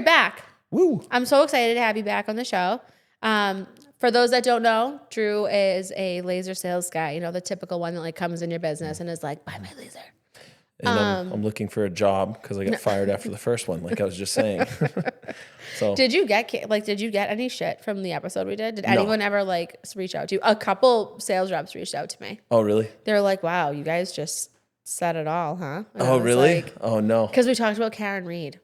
you're back. Woo. I'm so excited to have you back on the show. For those that don't know, Drew is a laser sales guy. You know, the typical one that like comes in your business and is like, buy my laser. And I'm looking for a job because I got fired after the first one, like I was just saying. So did you get any shit from the episode we did? Did anyone ever like reach out to you? A couple sales reps reached out to me. Oh, really? They're like, wow, you guys just said it all, huh? And oh, really? Like, oh, no. Because we talked about Karen Reed.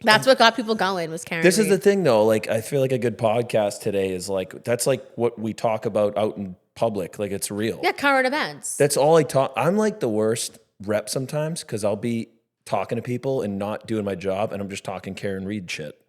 That's what got people going was Karen This Reed. is the thing, though. Like, I feel like a good podcast today is like, that's like what we talk about out in public. Like, it's real. Yeah, current events. That's all I talk. I'm like the worst rep sometimes because I'll be talking to people and not doing my job, and I'm just talking Karen Reed shit.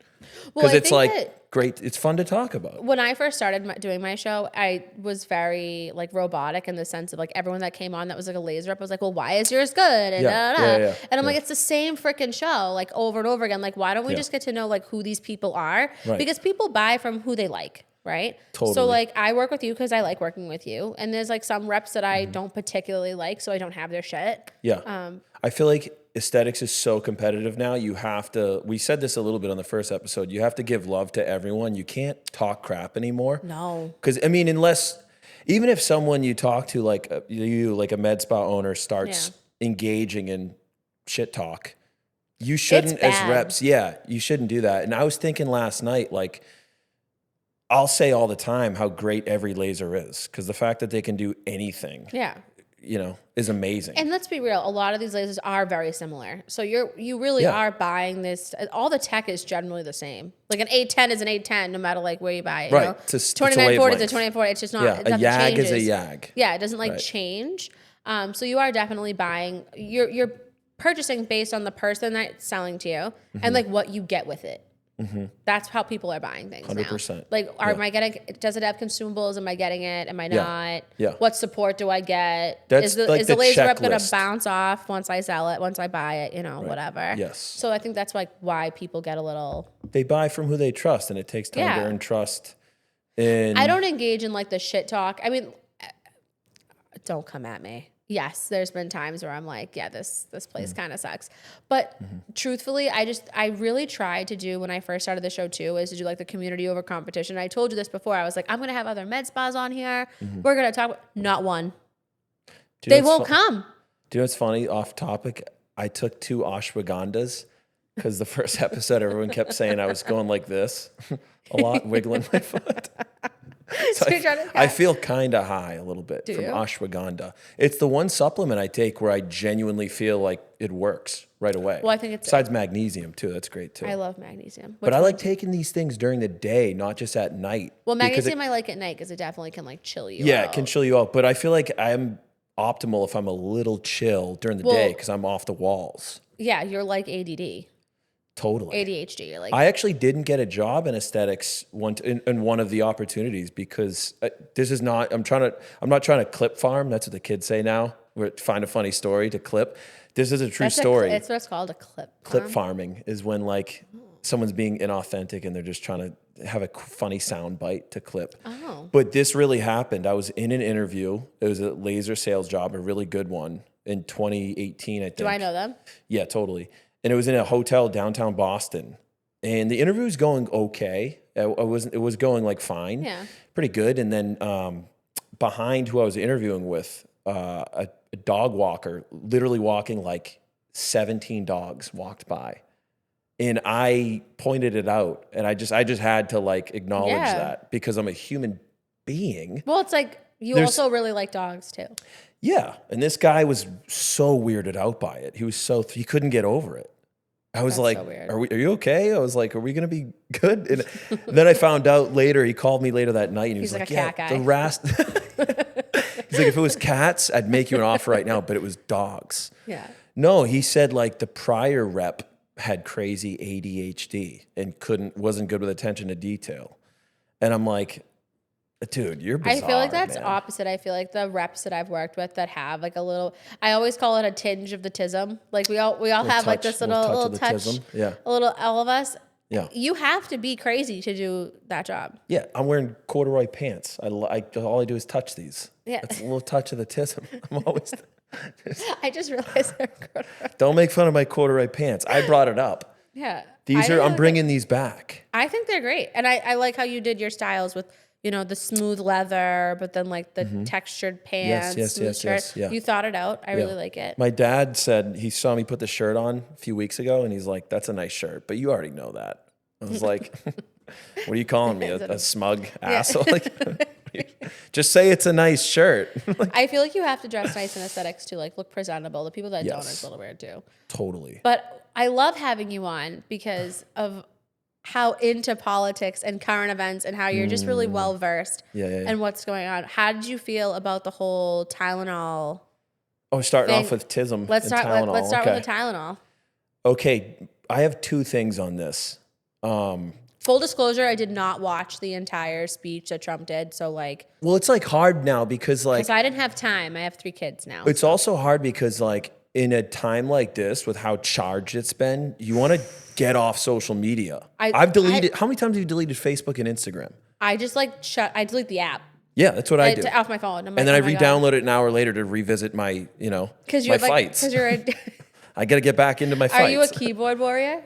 Because it's like great. It's fun to talk about. When I first started doing my show, I was very like robotic in the sense of like everyone that came on that was like a laser rep was like, well, why is yours good? And and I'm like, it's the same freaking show like over and over again. Like, why don't we just get to know like who these people are? Right. Because people buy from who they like. Right. Totally. So like I work with you because I like working with you. And there's like some reps that I don't particularly like, so I don't have their shit. Yeah. I feel like aesthetics is so competitive now. You have to, we said this a little bit on the first episode, you have to give love to everyone. You can't talk crap anymore. No. Because, I mean, even if someone you talk to, like like a med spa owner starts engaging in shit talk, you shouldn't as reps. Yeah, you shouldn't do that. And I was thinking last night, like, I'll say all the time how great every laser is because the fact that they can do anything. Yeah. You know, is amazing. And let's be real, a lot of these lasers are very similar. So you really are buying this. All the tech is generally the same. Like an 810 is an 810, no matter like where you buy it. Right. You know? It's 2940 is a 2940. It's just not. Yeah. A YAG changes. is a YAG. Yeah, it doesn't like change. So you are definitely buying. You're purchasing based on the person that's selling to you and like what you get with it. That's how people are buying things 100%. now. Like, am I getting? Does it have consumables? Am I getting it? Am I not? Yeah. What support do I get? That's is the laser rep gonna checklist. bounce off once I sell it? Once I buy it, you know, whatever. Yes. So I think that's like why people get a little. They buy from who they trust, and it takes time to earn trust. And I don't engage in like the shit talk. I mean, don't come at me. Yes, there's been times where I'm like, yeah, this place kind of sucks. But truthfully, I really tried to do when I first started the show too, is to do like the community over competition. I told you this before. I was like, I'm going to have other med spas on here. We're going to talk. Not one. They won't come. Do you know what's funny? Off topic, I took 2 ashwagandas because the first episode, everyone kept saying I was going like this a lot, wiggling my foot. So I feel kind of high a little bit from ashwagandha. It's the one supplement I take where I genuinely feel like it works right away. Well, I think it's besides magnesium too. That's great too. I love magnesium. But I like taking these things during the day, not just at night. Well, magnesium I like at night because it definitely can like chill you out. Yeah, it can chill you out. But I feel like I'm optimal if I'm a little chill during the day because I'm off the walls. Yeah, you're like ADD. Totally. ADHD. You're like. I actually didn't get a job in aesthetics in one of the opportunities because this is not. I'm not trying to clip farm. That's what the kids say now. Find a funny story to clip. This is a true story. It's what's called a clip. Clip farming is when like someone's being inauthentic and they're just trying to have a funny sound bite to clip. Oh. But this really happened. I was in an interview. It was a laser sales job, a really good one in 2018. I think. Do I know them? Yeah, totally. And it was in a hotel downtown Boston. And the interview was going okay. It was going like fine. Yeah. Pretty good. And then behind who I was interviewing with, a dog walker, literally walking like 17 dogs walked by. And I pointed it out. And I just had to like acknowledge that because I'm a human being. Well, it's like you also really like dogs too. Yeah. And this guy was so weirded out by it. He couldn't get over it. I was like, are you okay? I was like, are we going to be good? And then I found out later, he called me later that night and he was like, cat guy. the rest. He's like, if it was cats, I'd make you an offer right now, but it was dogs. Yeah. No, he said like the prior rep had crazy ADHD and wasn't good with attention to detail. And I'm like, dude, you're bizarre, I feel like that's man. opposite. I feel like the reps that I've worked with that have like a little, I always call it a tinge of the tism. Like we all have like this little touch, all of us. Yeah. You have to be crazy to do that job. Yeah. I'm wearing corduroy pants. All I do is touch these. Yeah. It's a little touch of the tism. I'm always. I just realized they're corduroy. Don't make fun of my corduroy pants. I brought it up. Yeah. I'm bringing these back. I think they're great. And I like how you did your styles with, you know, the smooth leather, but then like the textured pants, smooth shirt. Yeah. You thought it out. I really like it. My dad said he saw me put the shirt on a few weeks ago, and he's like, "That's a nice shirt, but you already know that." I was like, "What are you calling me, a smug asshole?" Like, just say it's a nice shirt. I feel like you have to dress nice in aesthetics to like look presentable. The people that don't is a little weird too. Totally. But I love having you on because of how into politics and current events and how you're just really well versed and what's going on. How did you feel about the whole Tylenol? Oh, starting off with Tism. Let's start with the Tylenol. Okay, I have two things on this. Full disclosure, I did not watch the entire speech that Trump did. So like, well, it's like hard now because like I didn't have time. I have 3 kids now. It's also hard because like in a time like this with how charged it's been, you want to get off social media. I've deleted. How many times have you deleted Facebook and Instagram? I just like I delete the app. Yeah, that's what I do. Off my phone. And then I re-download it an hour later to revisit my, my fights. Because you're I got to get back into my fights. Are you a keyboard warrior?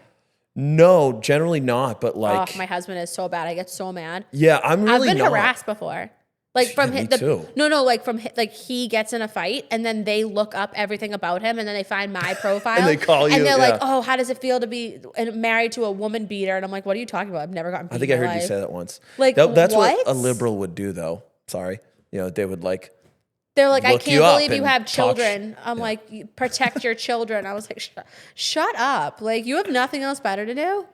No, generally not, but like. Oh, my husband is so bad. I get so mad. Yeah, I've been harassed before. Like from me too. Like he gets in a fight and then they look up everything about him and then they find my profile and they call you and they're like, "Oh, how does it feel to be married to a woman beater?" And I'm like, "What are you talking about? I've never gotten beat." I think I heard you say that once. Like that's what a liberal would do, though. Sorry, they would like. They're like, "I can't believe you have children." I'm like, "Protect your children." I was like, "Shut up! Like you have nothing else better to do."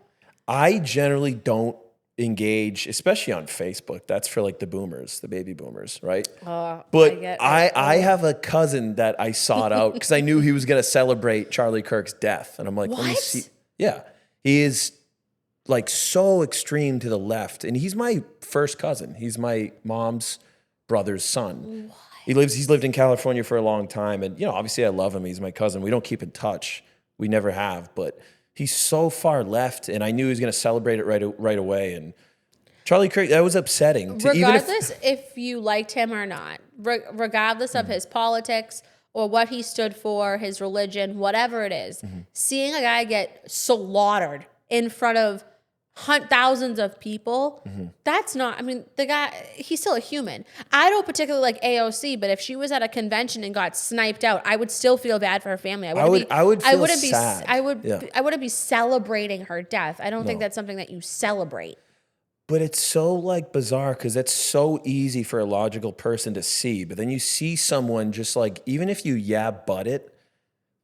I generally don't engage, especially on Facebook. That's for like the boomers, the baby boomers, right? But I have a cousin that I sought out because I knew he was going to celebrate Charlie Kirk's death. And I'm like, let me see. Yeah. He is like so extreme to the left. And he's my first cousin. He's my mom's brother's son. What? He's lived in California for a long time. And, obviously I love him. He's my cousin. We don't keep in touch. We never have, but he's so far left, and I knew he was going to celebrate it right away. And Charlie Kirk, that was upsetting. Regardless if you liked him or not, regardless of his politics or what he stood for, his religion, whatever it is, seeing a guy get slaughtered in front of thousands of people, that's not, the guy, he's still a human. I don't particularly like AOC, but if she was at a convention and got sniped out, I would still feel bad for her family. I wouldn't be celebrating her death. I don't think that's something that you celebrate. But it's so like bizarre because it's so easy for a logical person to see. But then you see someone just like, even if you but it,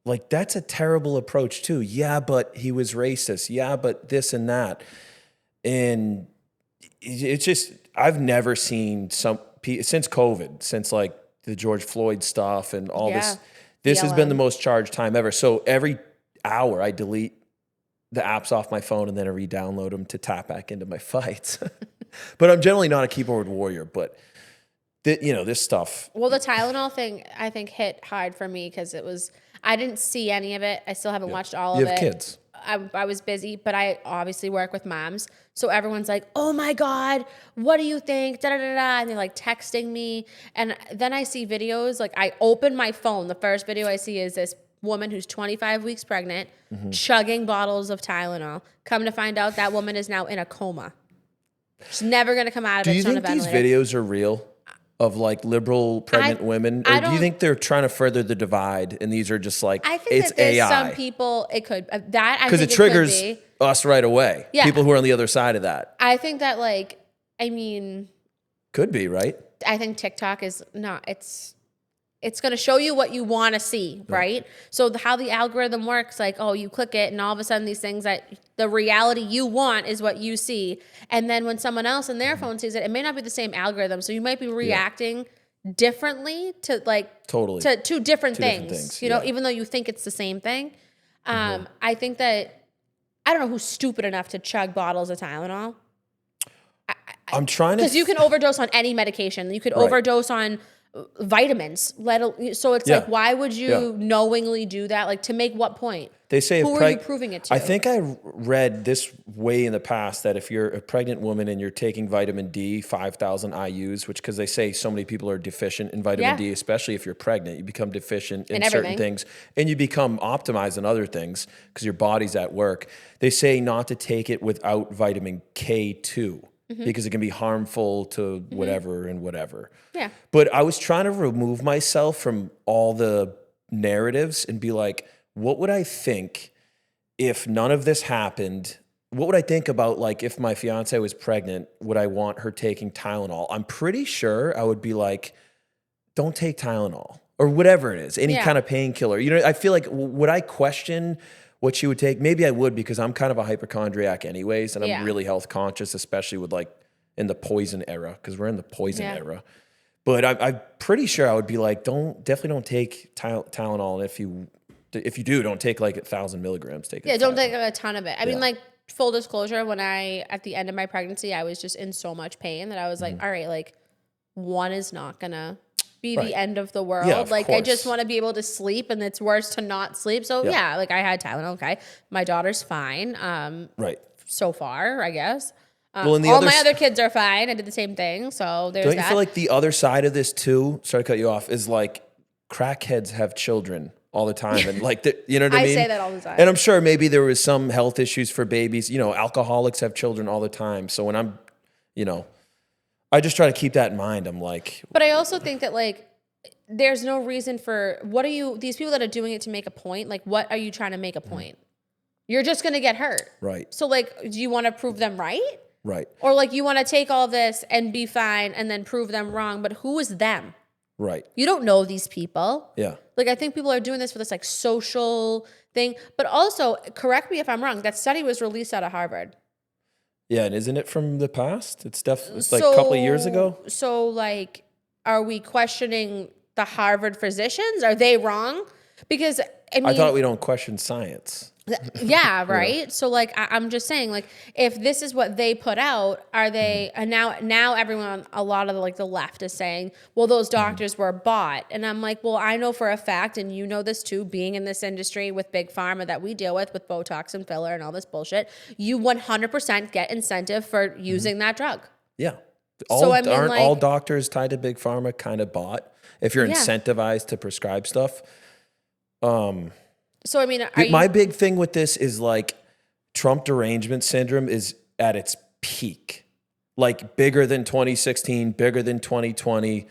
like that's a terrible approach too. Yeah, but he was racist. Yeah, but this and that. And it's just, I've never seen since COVID, since like the George Floyd stuff and all this has been the most charged time ever. So every hour I delete the apps off my phone and then I re-download them to tap back into my fights. But I'm generally not a keyboard warrior, but this stuff. Well, the Tylenol thing I think hit hard for me because I didn't see any of it. I still haven't watched all of it. You have kids. I was busy, but I obviously work with moms. So everyone's like, "Oh my God, what do you think?" Da, da, da, da. And they're like texting me. And then I see videos, like I open my phone. The first video I see is this woman who's 25 weeks pregnant, chugging bottles of Tylenol. Come to find out that woman is now in a coma. She's never going to come out of it. Do you think these videos are real? Of like liberal pregnant women, or do you think they're trying to further the divide and these are just like it's that there's AI? Some people it could because it triggers us right away. Yeah. People who are on the other side of that. I think that could be right. I think TikTok is not. It's going to show you what you want to see, right? So how the algorithm works, like, oh, you click it and all of a sudden these things that the reality you want is what you see. And then when someone else in their phone sees it, it may not be the same algorithm. So you might be reacting differently to to two different things, even though you think it's the same thing. I think that, I don't know who's stupid enough to chug bottles of Tylenol. I'm trying to. Because you can overdose on any medication. You could overdose on vitamins. So it's like, why would you knowingly do that? Like, to make what point? They say who are you proving it to? I think I read this way in the past that if you're a pregnant woman and you're taking vitamin D, 5,000 IUs, which because they say so many people are deficient in vitamin D, especially if you're pregnant, you become deficient in certain things and you become optimized in other things because your body's at work. They say not to take it without vitamin K2 because it can be harmful to whatever and whatever. Yeah. But I was trying to remove myself from all the narratives and be like, what would I think if none of this happened? What would I think about, like, if my fiance was pregnant, would I want her taking Tylenol? I'm pretty sure I would be like, don't take Tylenol or whatever it is, any kind of painkiller. You know, I feel like, would I question what she would take? Maybe I would, because I'm kind of a hypochondriac anyways, and I'm really health conscious, especially with like in the poison era, because we're in the poison era. But I'm pretty sure I would be like, definitely don't take Tylenol. And if you do, don't take like 1,000 milligrams. Don't take a ton of it. I mean, like, full disclosure, at the end of my pregnancy, I was just in so much pain that I was like, all right, like, one is not gonna be the end of the world. Yeah, like, I just want to be able to sleep, and it's worse to not sleep. So like, I had Tylenol. Okay, my daughter's fine. So far, I guess. Well, and all my other kids are fine. I did the same thing. So there's Don't you feel like the other side of this too? Sorry to cut you off. Is like crackheads have children all the time, and like you know what I mean? I say that all the time. And I'm sure maybe there was some health issues for babies. You know, alcoholics have children all the time. So when I'm, I just try to keep that in mind. I'm like, but I also think that, like, there's no reason for these people that are doing it to make a point. Like, what are you trying to make a point? You're just gonna get hurt, right? So, like, do you want to prove them right? Right. Or, like, you want to take all this and be fine and then prove them wrong, but who is them? Right. You don't know these people. Yeah. Like, I think people are doing this for this, like, social thing. But also, correct me if I'm wrong, that study was released out of Harvard. Yeah, and isn't it from the past? It's like a couple of years ago. So, like, are we questioning the Harvard physicians? Are they wrong? Because, I mean, I thought we don't question science. Yeah, right. So, like, I'm just saying, like, if this is what they put out, are they? And now everyone, a lot of the left is saying, well, those doctors were bought, and I'm like, well, I know for a fact, and you know this too, being in this industry with big pharma that we deal with Botox and filler and all this bullshit, you 100% get incentive for using that drug. Yeah. Aren't all doctors tied to big pharma kind of bought if you're incentivized to prescribe stuff? So, I mean, my big thing with this is, like, Trump derangement syndrome is at its peak, like bigger than 2016, bigger than 2020.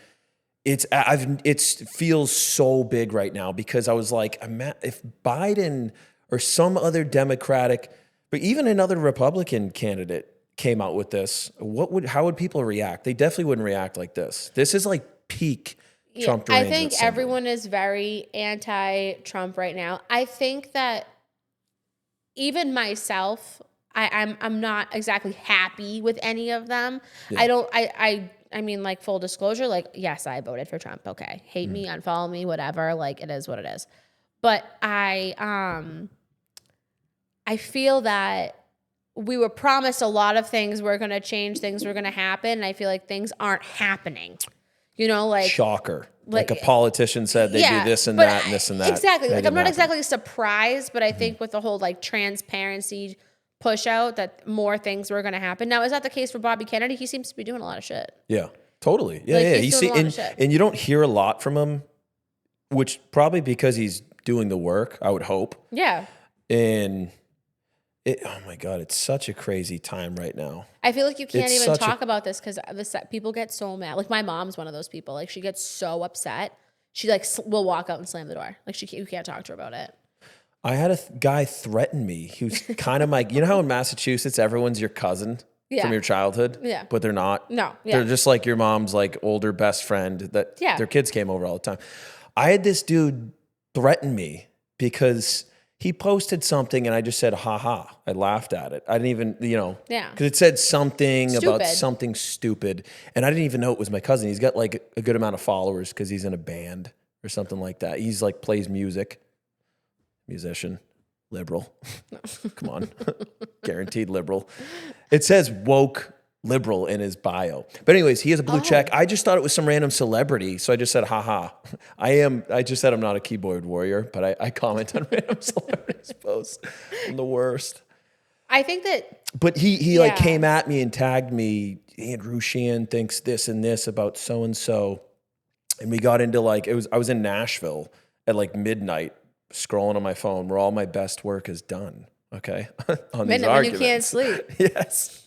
It feels so big right now because I was like, if Biden or some other Democratic, but even another Republican candidate came out with this, how would people react? They definitely wouldn't react like this. This is like peak Trump derangement I think syndrome. Everyone is very anti-Trump right now. I think that even myself, I'm not exactly happy with any of them. Yeah. I mean, like, full disclosure, like, yes, I voted for Trump. Okay. Hate me, unfollow me, whatever. Like, it is what it is. But I feel that we were promised a lot of things were going to change, things were going to happen. And I feel like things aren't happening. Like, shocker. Like a politician said they do this and that and this and that. Exactly. Like, I'm not exactly surprised, but I think with the whole, like, transparency push out that more things were going to happen. Now, is that the case for Bobby Kennedy? He seems to be doing a lot of shit. Yeah, totally. Yeah, He's doing a lot of shit. And you don't hear a lot from him, which probably because he's doing the work, I would hope. Yeah. And oh my God, it's such a crazy time right now. I feel like you can't even talk about this because people get so mad. Like, my mom's one of those people. Like, she gets so upset. She, like, will walk out and slam the door. Like, you can't talk to her about it. I had a guy threaten me. He was kind of like, you know how in Massachusetts everyone's your cousin from your childhood? Yeah. But they're not. No. Yeah. They're just like your mom's, like, older best friend that their kids came over all the time. I had this dude threaten me because he posted something and I just said, ha ha. I laughed at it. I didn't even, because it said something about something stupid. And I didn't even know it was my cousin. He's got, like, a good amount of followers because he's in a band or something like that. He's, like, plays music. Musician. Liberal. Come on. Guaranteed liberal. It says woke liberal in his bio. But anyways, he has a blue check. I just thought it was some random celebrity. So I just said, haha. I just said I'm not a keyboard warrior, but I comment on random celebrities posts. I'm the worst. I think that. But he like came at me and tagged me, Andrew Sheehan thinks this and this about so-and-so. And we got into like, I was in Nashville at like midnight scrolling on my phone where all my best work is done. Okay. On these arguments. When you can't sleep. Yes.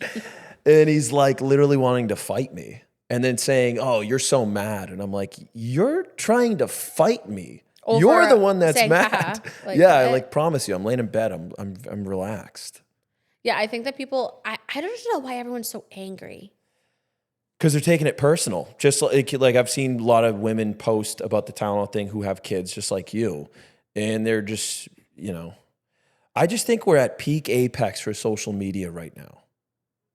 And he's like literally wanting to fight me and then saying, oh, you're so mad. And I'm like, you're trying to fight me. You're the one that's mad. Like, yeah. I like promise you, I'm laying in bed. I'm relaxed. Yeah. I think that people, I don't know why everyone's so angry. Because they're taking it personal. Just like I've seen a lot of women post about the Tylenol thing who have kids just like you. And they're just, I just think we're at peak apex for social media right now.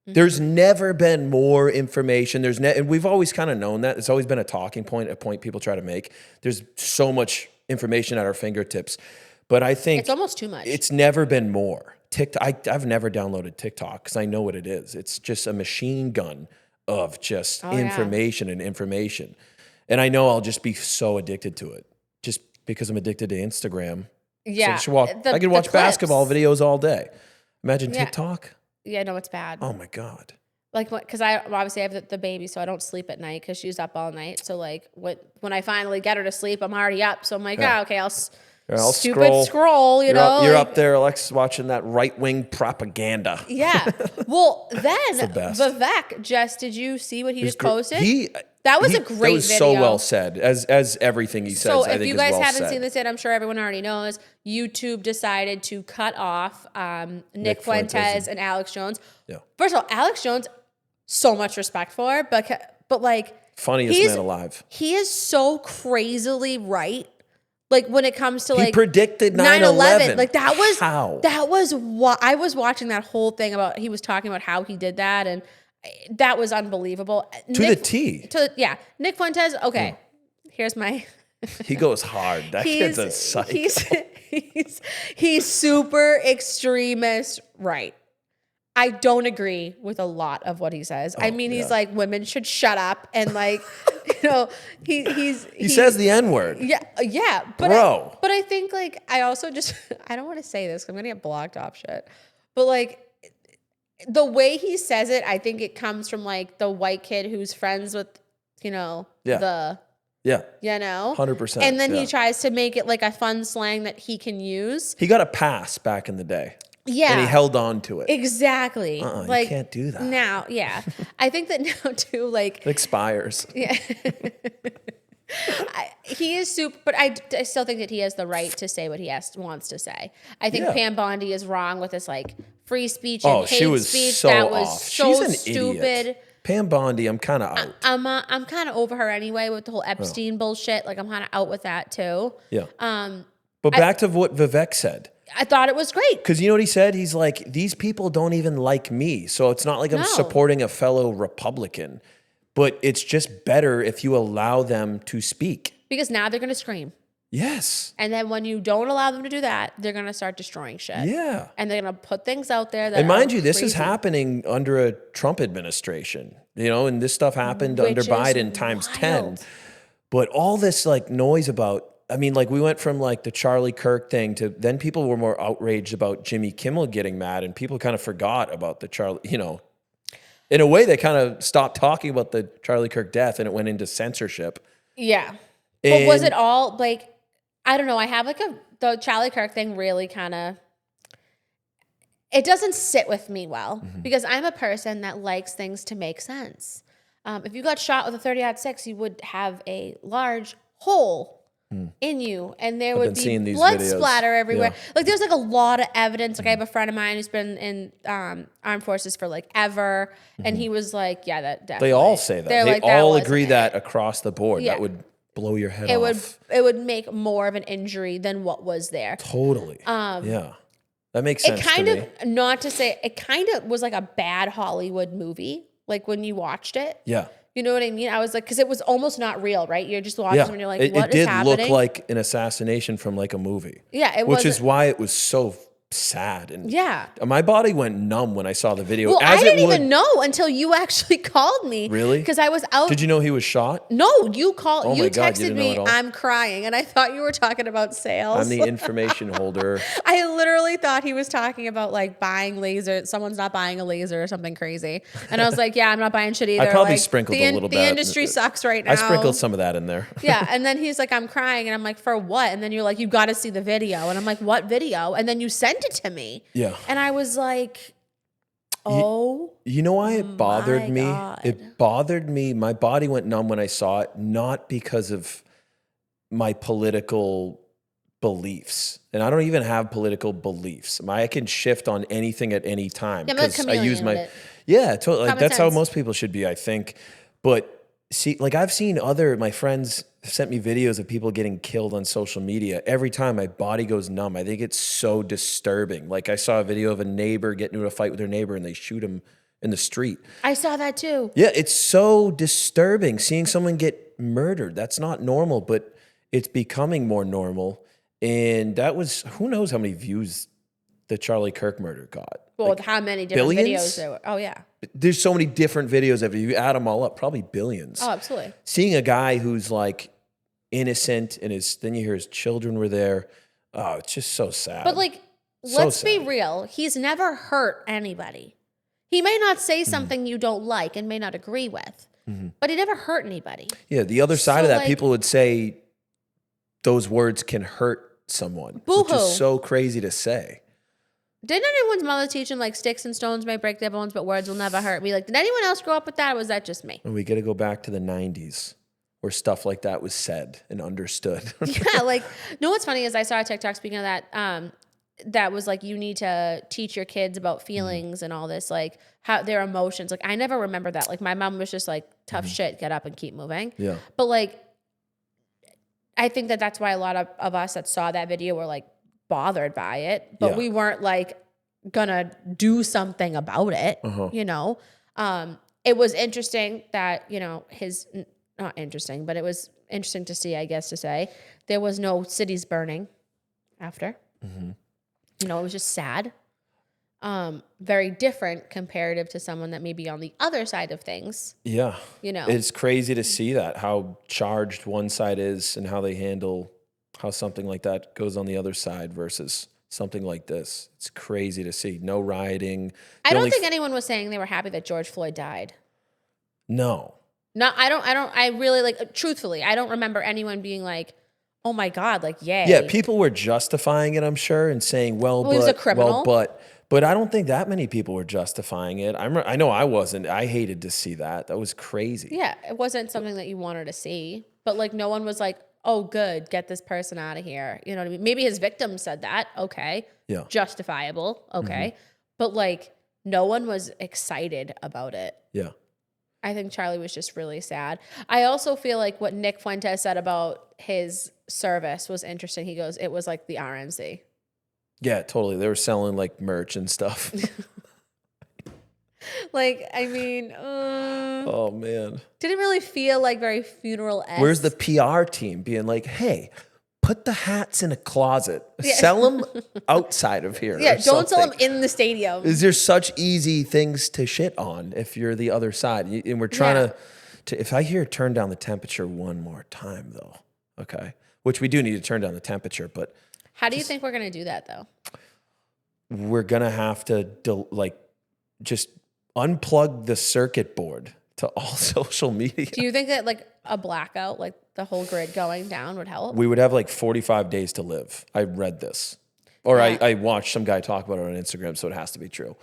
Mm-hmm. There's never been more information. And we've always kind of known that. It's always been a talking point, a point people try to make. There's so much information at our fingertips. But I think it's almost too much. It's never been more. TikTok, I've never downloaded TikTok because I know what it is. It's just a machine gun of just information and information. And I know I'll just be so addicted to it just because I'm addicted to Instagram. Yeah. So I could watch basketball videos all day. Imagine TikTok. Yeah, no, it's bad. Oh my God. Like, because I obviously have the baby, so I don't sleep at night because she's up all night. So like when I finally get her to sleep, I'm already up. So I'm like, okay, I'll scroll, you're know. You're up there, Alexis, watching that right-wing propaganda. Yeah. Well, then Vivek did you see what he just posted? That was a great video. That was so well said, as everything he says, I think is well said. So if you guys haven't seen this yet, I'm sure everyone already knows, YouTube decided to cut off Nick Fuentes and Alex Jones. Yeah. First of all, Alex Jones, so much respect for, but like... Funniest man alive. He is so crazily right. Like when it comes to like he predicted 9/11. Like that was what I was watching that whole thing about. He was talking about how he did that, and that was unbelievable. To the T. Nick Fuentes. Okay, here's my. He goes hard. That kid's a psycho. He's super extremist, right? I don't agree with a lot of what he says. I mean, he's like, women should shut up, and like, he says the N-word. Yeah, but but I think like I also just I don't want to say this. 'Cause I'm gonna get blocked off shit. But like the way he says it, I think it comes from like the white kid who's friends with, the 100%. And then he tries to make it like a fun slang that he can use. He got a pass back in the day. Yeah. And he held on to it. Exactly. Like, you can't do that. Now, yeah. I think that now too, like... It expires. Yeah. He is super, but I still think that he has the right to say what he wants to say. I think Pam Bondi is wrong with this like free speech and hate speech. So that was off. so She's an stupid. Idiot. Pam Bondi, I'm kind of out. I'm kind of over her anyway with the whole Epstein bullshit. Like I'm kind of out with that too. Yeah. But back to what Vivek said. I thought it was great. Because you know what he said? He's like, these people don't even like me. So it's not like I'm supporting a fellow Republican. But it's just better if you allow them to speak. Because now they're going to scream. Yes. And then when you don't allow them to do that, they're going to start destroying shit. Yeah. And they're going to put things out there that And mind you, this is happening under a Trump administration. And this stuff happened under Biden times 10. But all this like noise about, I mean, like we went from like the Charlie Kirk thing to then people were more outraged about Jimmy Kimmel getting mad and people kind of forgot about the Charlie, in a way they kind of stopped talking about the Charlie Kirk death and it went into censorship. Yeah. But was it all like, I don't know. I have like the Charlie Kirk thing really kind of, it doesn't sit with me well because I'm a person that likes things to make sense. If you got shot with a 30-06, you would have a large hole in you, and there would be blood splatter everywhere. Yeah. Like there's like a lot of evidence. Like I have a friend of mine who's been in armed forces for like ever, and he was like, "Yeah, that definitely." They all say that. They all agree that across the board. Yeah. That would blow your head off. It would make more of an injury than what was there. Totally. Yeah, that makes sense. It kind of was like a bad Hollywood movie. Like when you watched it. Yeah. You know what I mean? I was like, because it was almost not real, right? You're just watching and you're like, what is happening? It did look like an assassination from like a movie. Yeah, which is why it was so sad. And yeah. my body went numb when I saw the video. Well, as I didn't it would, even know until you actually called me. Really? Because I was out. Did you know he was shot? No, you called. Oh you my God, you texted didn't know me. at all? I'm crying, and I thought you were talking about sales. I'm the information holder. I literally thought he was talking about like buying laser. Someone's not buying a laser or something crazy, and I was like, "Yeah, I'm not buying shit either." I probably like, sprinkled a little the bit. industry sucks right now. I sprinkled some of that in there. Yeah, and then he's like, "I'm crying," and I'm like, "For what?" And then you're like, "You got to see the video," and I'm like, "What video?" And then you sent it to me. Yeah. And I was like, "Oh." You know why it bothered me? God. It bothered me. My body went numb when I saw it, not because of my political beliefs. And I don't even have political beliefs. I can shift on anything at any time. Yeah, I'm like I use my, it. yeah, totally. Like, Common that's how sense. most people should be, I think. But see, like I've seen my friends sent me videos of people getting killed on social media. Every time my body goes numb, I think it's so disturbing. Like I saw a video of a neighbor getting into a fight with their neighbor and they shoot him in the street. I saw that too. Yeah, it's so disturbing seeing someone get murdered. That's not normal, but it's becoming more normal. And that was, who knows how many views the Charlie Kirk murder got. Well, Like, how many different billions? videos there were? Oh yeah. there's so many different videos of it. You add them all up, probably billions. Oh, absolutely. Seeing a guy who's like innocent and then you hear his children were there. Oh, it's just so sad. But like, So let's be sad. real. He's never hurt anybody. He may not say something you don't like and may not agree with, but he never hurt anybody. Yeah, the other side So, of that, like- people would say those words can hurt someone, which Boo-hoo. is so crazy to say. Didn't anyone's mother teach him like sticks and stones may break their bones, but words will never hurt me? Like, did anyone else grow up with that, or was that just me? And we got to go back to the 90s where stuff like that was said and understood. Yeah, like, no, what's funny is I saw a TikTok, speaking of that, that was like, you need to teach your kids about feelings and all this, like how their emotions. Like, I never remember that. Like, my mom was just like, tough shit, get up and keep moving. Yeah. But like, I think that that's why a lot of us that saw that video were like bothered by it, but Yeah. we weren't like gonna do something about it, you know? It was interesting that, you know, not interesting, but it was interesting to see, I guess, to say there was no cities burning after. You know, it was just sad. Very different comparative to someone that may be on the other side of things. Yeah. You know. It's crazy to see that, how charged one side is and how they handle how something like that goes on the other side versus something like this. It's crazy to see. No rioting. I don't think anyone was saying they were happy that George Floyd died. No. No, I really like, truthfully, I don't remember anyone being like, oh my God, like, yay. Yeah, people were justifying it, I'm sure, and saying, well, he was a criminal. But I don't think that many people were justifying it. I know I wasn't. I hated to see that. That was crazy. Yeah, it wasn't something that you wanted to see, but like no one was like, oh, good, get this person out of here. You know what I mean? Maybe his victim said that. Okay. Yeah. Justifiable. Okay. But like no one was excited about it. Yeah. I think Charlie was just really sad. I also feel like what Nick Fuentes said about his service was interesting. He goes, it was like the RNC. Yeah, totally. They were selling like merch and stuff. Like, I mean, Oh, man. didn't really feel like very funeral-esque. Where's the PR team being like, hey, put the hats in a closet. Sell them outside of here. Yeah, or don't sell them something. in the stadium. Is there such easy things to shit on if you're the other side? And we're trying to, if I hear turn down the temperature one more time, though, okay, which we do need to turn down the temperature, but How do you think we're going to do that, though? we're going to have to, just unplug the circuit board to all social media. Do you think that like a blackout, like the whole grid going down would help? We would have like 45 days to live. I read this. Or I watched some guy talk about it on Instagram, so it has to be true.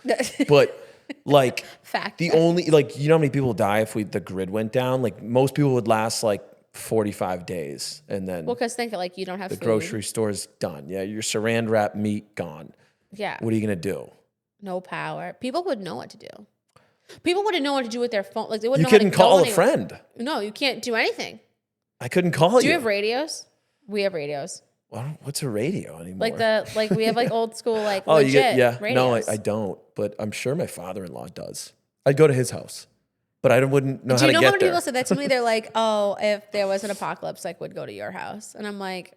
But like Fact. the only, like, you know how many people die if the grid went down? Like most people would last like 45 days and then Well, because think like you don't have the food. grocery store's done. Yeah, your saran wrap meat gone. Yeah. What are you going to do? No power. People would know what to do. People wouldn't know what to do with their phone. Like they wouldn't You know how to couldn't call go a anywhere. friend. No, you can't do anything. I couldn't call Do you. you have radios? We have radios. What's a radio anymore? Like we have like old school like Oh, legit you get, yeah. radios. No, I don't, but I'm sure my father-in-law does. I'd go to his house, but I wouldn't know Do how you to know get how many there. people said that to me? They're like, oh, if there was an apocalypse, like would go to your house. And I'm like,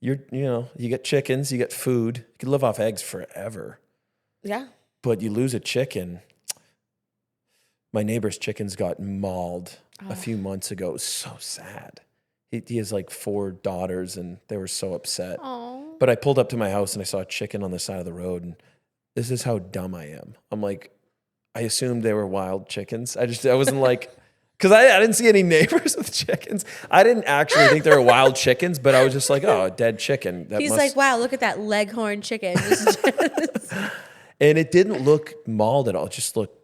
you get chickens, you get food. You can live off eggs forever. Yeah. But you lose a chicken. My neighbor's chickens got mauled a few months ago. It was so sad. He has like 4 daughters, and they were so upset. Oh. But I pulled up to my house, and I saw a chicken on the side of the road, and this is how dumb I am. I'm like, I assumed they were wild chickens. I wasn't like, because I didn't see any neighbors with chickens. I didn't actually think they were wild chickens, but I was just like, oh, a dead chicken. He's like, wow, look at that leghorn chicken. And it didn't look mauled at all. It just looked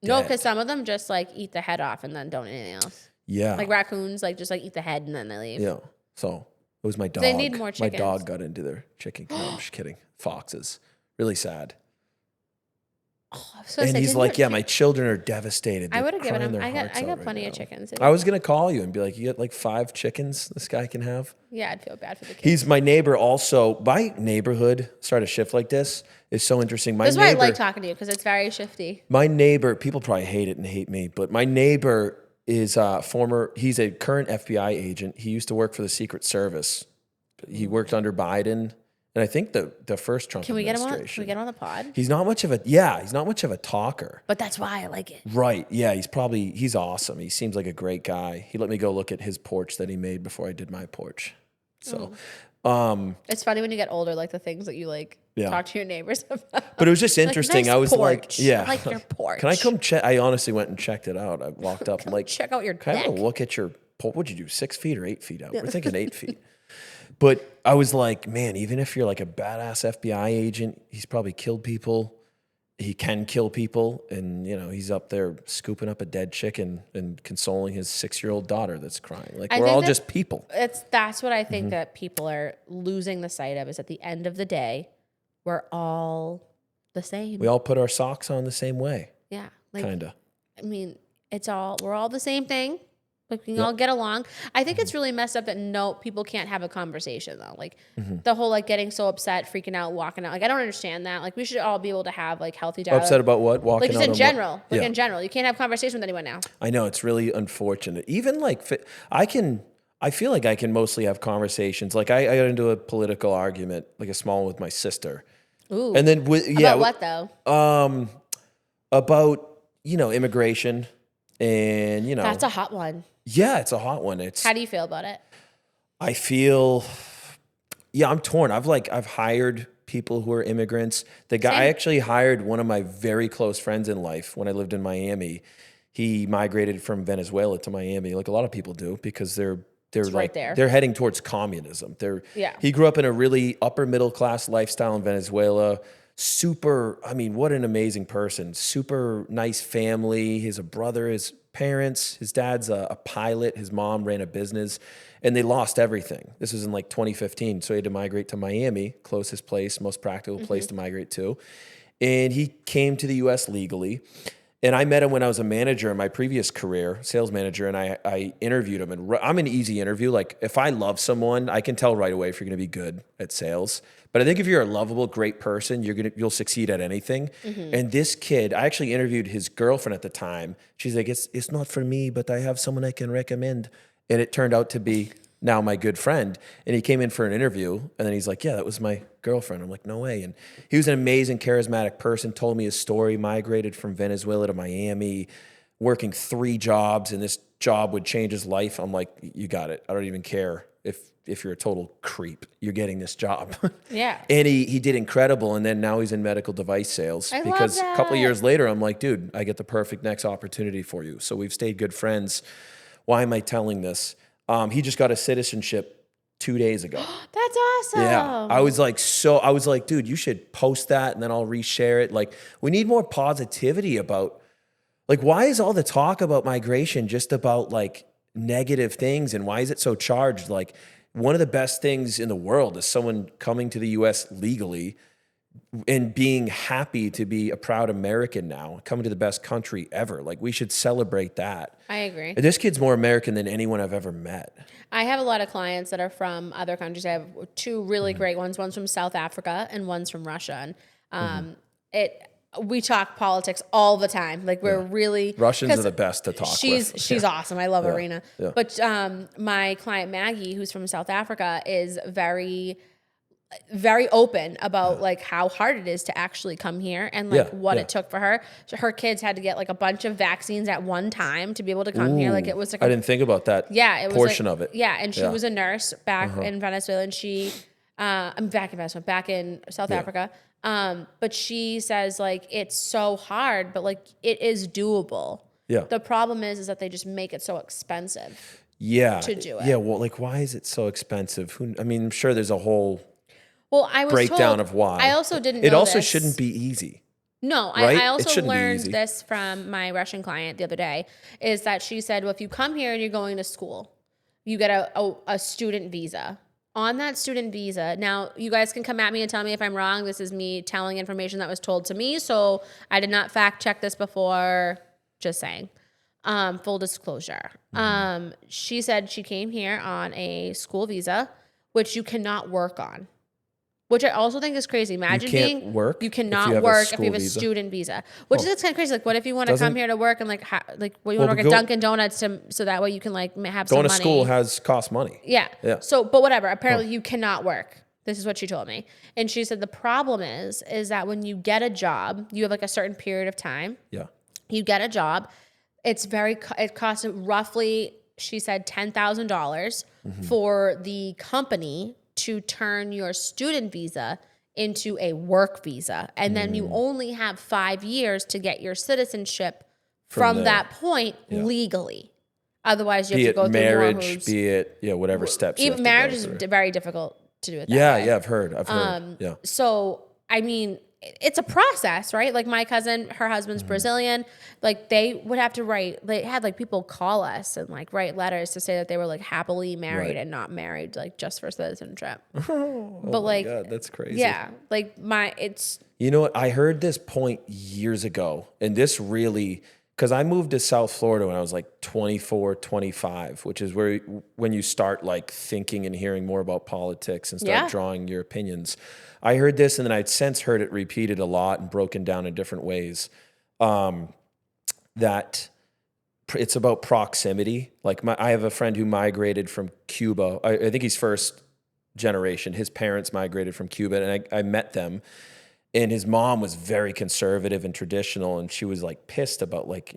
No, dead. because some of them just like eat the head off and then don't eat anything else. Yeah. Like raccoons, like just like eat the head and then they leave. Yeah. So it was my dog. They need more My chickens. dog got into their chicken. No, I'm just kidding. Foxes. Really sad. So And he's like, yeah, my children are devastated. I They're would have given crying him. their I got hearts out plenty right of now. chickens. I was going to call you and be like, you get like 5 chickens this guy can have? Yeah, I'd feel bad for the kids. He's my neighbor also. My neighborhood, start a shift like this, is so interesting. That's why I like talking to you, because it's very shifty. My neighbor, people probably hate it and hate me, but my neighbor is he's a current FBI agent. He used to work for the Secret Service. He worked under Biden, and I think the first Trump administration. Can we get him on the pod? He's not much of a talker. But that's why I like it. Right. Yeah, he's awesome. He seems like a great guy. He let me go look at his porch that he made before I did my porch. So, It's funny when you get older, like the things that you like talk to your neighbors about. but it was just Like, interesting. nice I was porch. like, yeah. I like your porch. Can I come check? I honestly went and checked it out. I walked up. I'm like, check out your can I have deck? a look at your porch? What'd you do? 6 feet or 8 feet out? We're thinking 8 feet. But I was like, man, even if you're like a badass FBI agent, he's probably killed people. He can kill people. And, he's up there scooping up a dead chicken and consoling his 6-year-old daughter that's crying. Like, we're all just people. That's what I think that people are losing the sight of, is at the end of the day, we're all the same. We all put our socks on the same way. Yeah. Like, Kind of. I mean, we're all the same thing. Like, we can all get along. I think it's really messed up that people can't have a conversation though. Like the whole like getting so upset, freaking out, walking out. Like, I don't understand that. Like, we should all be able to have like healthy dialogue. Upset about what? Walking like out just in on general. what? Like Yeah. in general. You can't have conversation with anyone now. I know, it's really unfortunate. Even like I feel like I can mostly have conversations. Like I got into a political argument, like a small one with my sister. Ooh. And then About what though? About immigration and That's a hot one. yeah, it's a hot one. How do you feel about it? I feel I'm torn. I've hired people who are immigrants. I actually hired one of my very close friends in life when I lived in Miami. He migrated from Venezuela to Miami, like a lot of people do, because they're It's like right there. they're heading towards communism. Yeah. He grew up in a really upper middle class lifestyle in Venezuela. What an amazing person. Super nice family. He has a brother, his parents, his dad's a pilot, his mom ran a business, and they lost everything. This was in like 2015. So he had to migrate to Miami, closest place, most practical place to migrate to. And he came to the US legally. And I met him when I was a manager in my previous career, sales manager, and I interviewed him. And I'm an easy interview. Like, if I love someone, I can tell right away if you're going to be good at sales. But I think if you're a lovable, great person, you'll succeed at anything. And this kid, I actually interviewed his girlfriend at the time. She's like, it's not for me, but I have someone I can recommend. And it turned out to be now my good friend. And he came in for an interview, and then he's like, yeah, that was my girlfriend. I'm like, no way. And he was an amazing, charismatic person, told me his story, migrated from Venezuela to Miami, working 3 jobs, and this job would change his life. I'm like, you got it. I don't even care if you're a total creep. You're getting this job. Yeah. And he did incredible. And then now he's in medical device sales. I love Because that. a couple of years later, I'm like, dude, I get the perfect next opportunity for you. So we've stayed good friends. Why am I telling this? He just got a citizenship 2 days ago. That's awesome. Yeah. I was like, dude, you should post that and then I'll reshare it. Like, we need more positivity about, like, why is all the talk about migration just about like negative things? And why is it so charged? Like, one of the best things in the world is someone coming to the US legally and being happy to be a proud American now, coming to the best country ever. Like, we should celebrate that. I agree. This kid's more American than anyone I've ever met. I have a lot of clients that are from other countries. I have 2 really great ones. One's from South Africa and one's from Russia. And we talk politics all the time. Like we're really Russians are the best to talk with. She's awesome. I love Irina. Yeah. But my client Maggie, who's from South Africa, is very, very open about like how hard it is to actually come here and like what it took for her. So her kids had to get like a bunch of vaccines at one time to be able to come here. Like it was like I didn't think about that. It was portion of it. Yeah, and she was a nurse back in Venezuela, and she I'm back in Venezuela, back in South Africa. But she says like it's so hard, but like it is doable. Yeah. The problem is that they just make it so expensive. To do it. Yeah. Well, like why is it so expensive? I mean, I'm sure there's a whole I was breakdown told, of why. I also didn't know it also this. shouldn't be easy. No, right? I also learned this from my Russian client the other day, is that she said, well, if you come here and you're going to school, you get a student visa. On that student visa, now you guys can come at me and tell me if I'm wrong. This is me telling information that was told to me, so I did not fact check this before, just saying. Full disclosure. She said she came here on a school visa, which you cannot work on. Which I also think is crazy. Imagine you cannot work if you have a student visa. Which is kind of crazy. Like, what if you want to come here to work and what you want to work at Dunkin' Donuts so that way you can like have some money? Going to school costs money. Yeah. So, but whatever. Apparently, you cannot work. This is what she told me, and she said the problem is that when you get a job, you have like a certain period of time. Yeah. You get a job. It costs roughly, she said, $10,000 for the company to turn your student visa into a work visa. And then you only have 5 years to get your citizenship from that point legally. Otherwise, you have to go through marriage, more hoops. be it whatever steps. Even marriage is very difficult to do it that way. Yeah, I've heard. Yeah. So, I mean, it's a process, right? Like my cousin, her husband's Brazilian. Like they would have to write. They had like people call us and like write letters to say that they were like happily married and not married, like just for citizenship. But like, God, that's crazy. Yeah, like it's. You know what? I heard this point years ago, and this really, because I moved to South Florida when I was like 24, 25, which is when you start like thinking and hearing more about politics and start drawing your opinions. I heard this, and then I'd since heard it repeated a lot and broken down in different ways, that it's about proximity. Like I have a friend who migrated from Cuba. I think he's first generation. His parents migrated from Cuba, and I met them. And his mom was very conservative and traditional, and she was like pissed about like,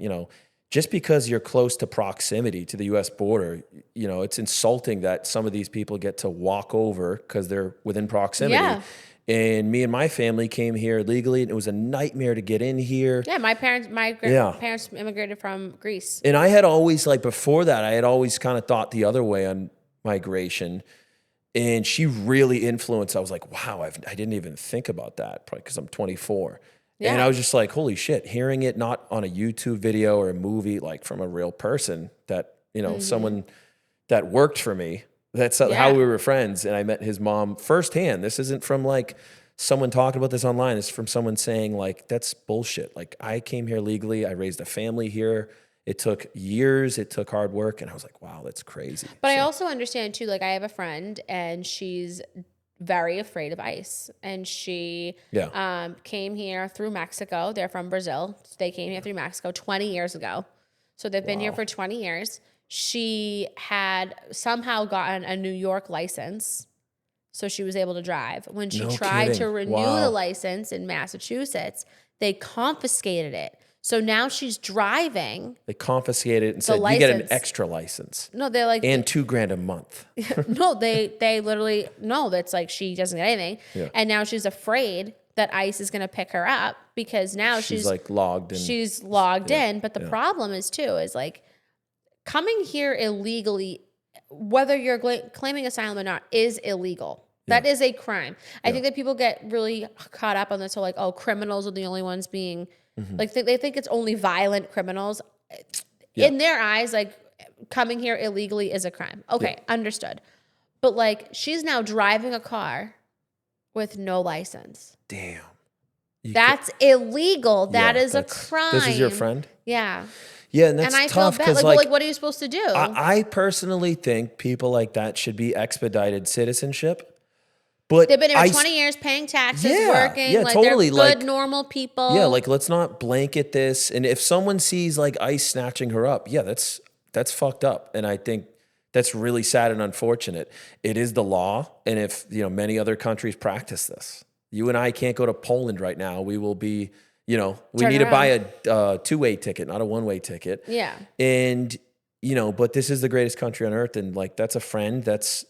just because you're close to proximity to the U.S. border, it's insulting that some of these people get to walk over because they're within proximity. Yeah. And me and my family came here legally, and it was a nightmare to get in here. Yeah, my parents immigrated from Greece. And I had always, like before that, I had always kind of thought the other way on migration. And she really influenced. I was like, wow, I didn't even think about that, probably because I'm 24. Yeah. And I was just like, holy shit, hearing it not on a YouTube video or a movie, like from a real person that, someone that worked for me. That's how we were friends. And I met his mom firsthand. This isn't from like someone talking about this online. It's from someone saying like, that's bullshit. Like I came here legally. I raised a family here. It took years. It took hard work. And I was like, wow, that's crazy. But I also understand too, like I have a friend and she's very afraid of ICE. And she came here through Mexico. They're from Brazil. They came here through Mexico 20 years ago. So they've been here for 20 years. She had somehow gotten a New York license, so she was able to drive. When she tried to renew the license in Massachusetts, they confiscated it. So now she's driving. They confiscated it and said, you get an extra license. No, they're like... And $2,000 a month. No, they literally... No, that's like she doesn't get anything. Yeah. And now she's afraid that ICE is going to pick her up because now she's like logged in. She's logged in. But the problem is like... Coming here illegally, whether you're claiming asylum or not, is illegal. That is a crime. I think that people get really caught up on this whole like, oh, criminals are the only ones being, like they think it's only violent criminals. In their eyes, like coming here illegally is a crime. Okay, understood. But like she's now driving a car with no license. Damn. That's illegal. That is a crime. This is your friend? Yeah. Yeah, and that's tough because like, what are you supposed to do? I personally think people like that should be expedited citizenship, But they've been here for 20 years, paying taxes, working. Yeah, like totally. They're good, normal people. Yeah, like let's not blanket this. And if someone sees like ICE snatching her up, yeah, that's fucked up. And I think that's really sad and unfortunate. It is the law, and if many other countries practice this, you and I can't go to Poland right now. We will be, we need to buy a two-way ticket, not a one-way ticket. Yeah, and but this is the greatest country on earth, and like that's a friend. That's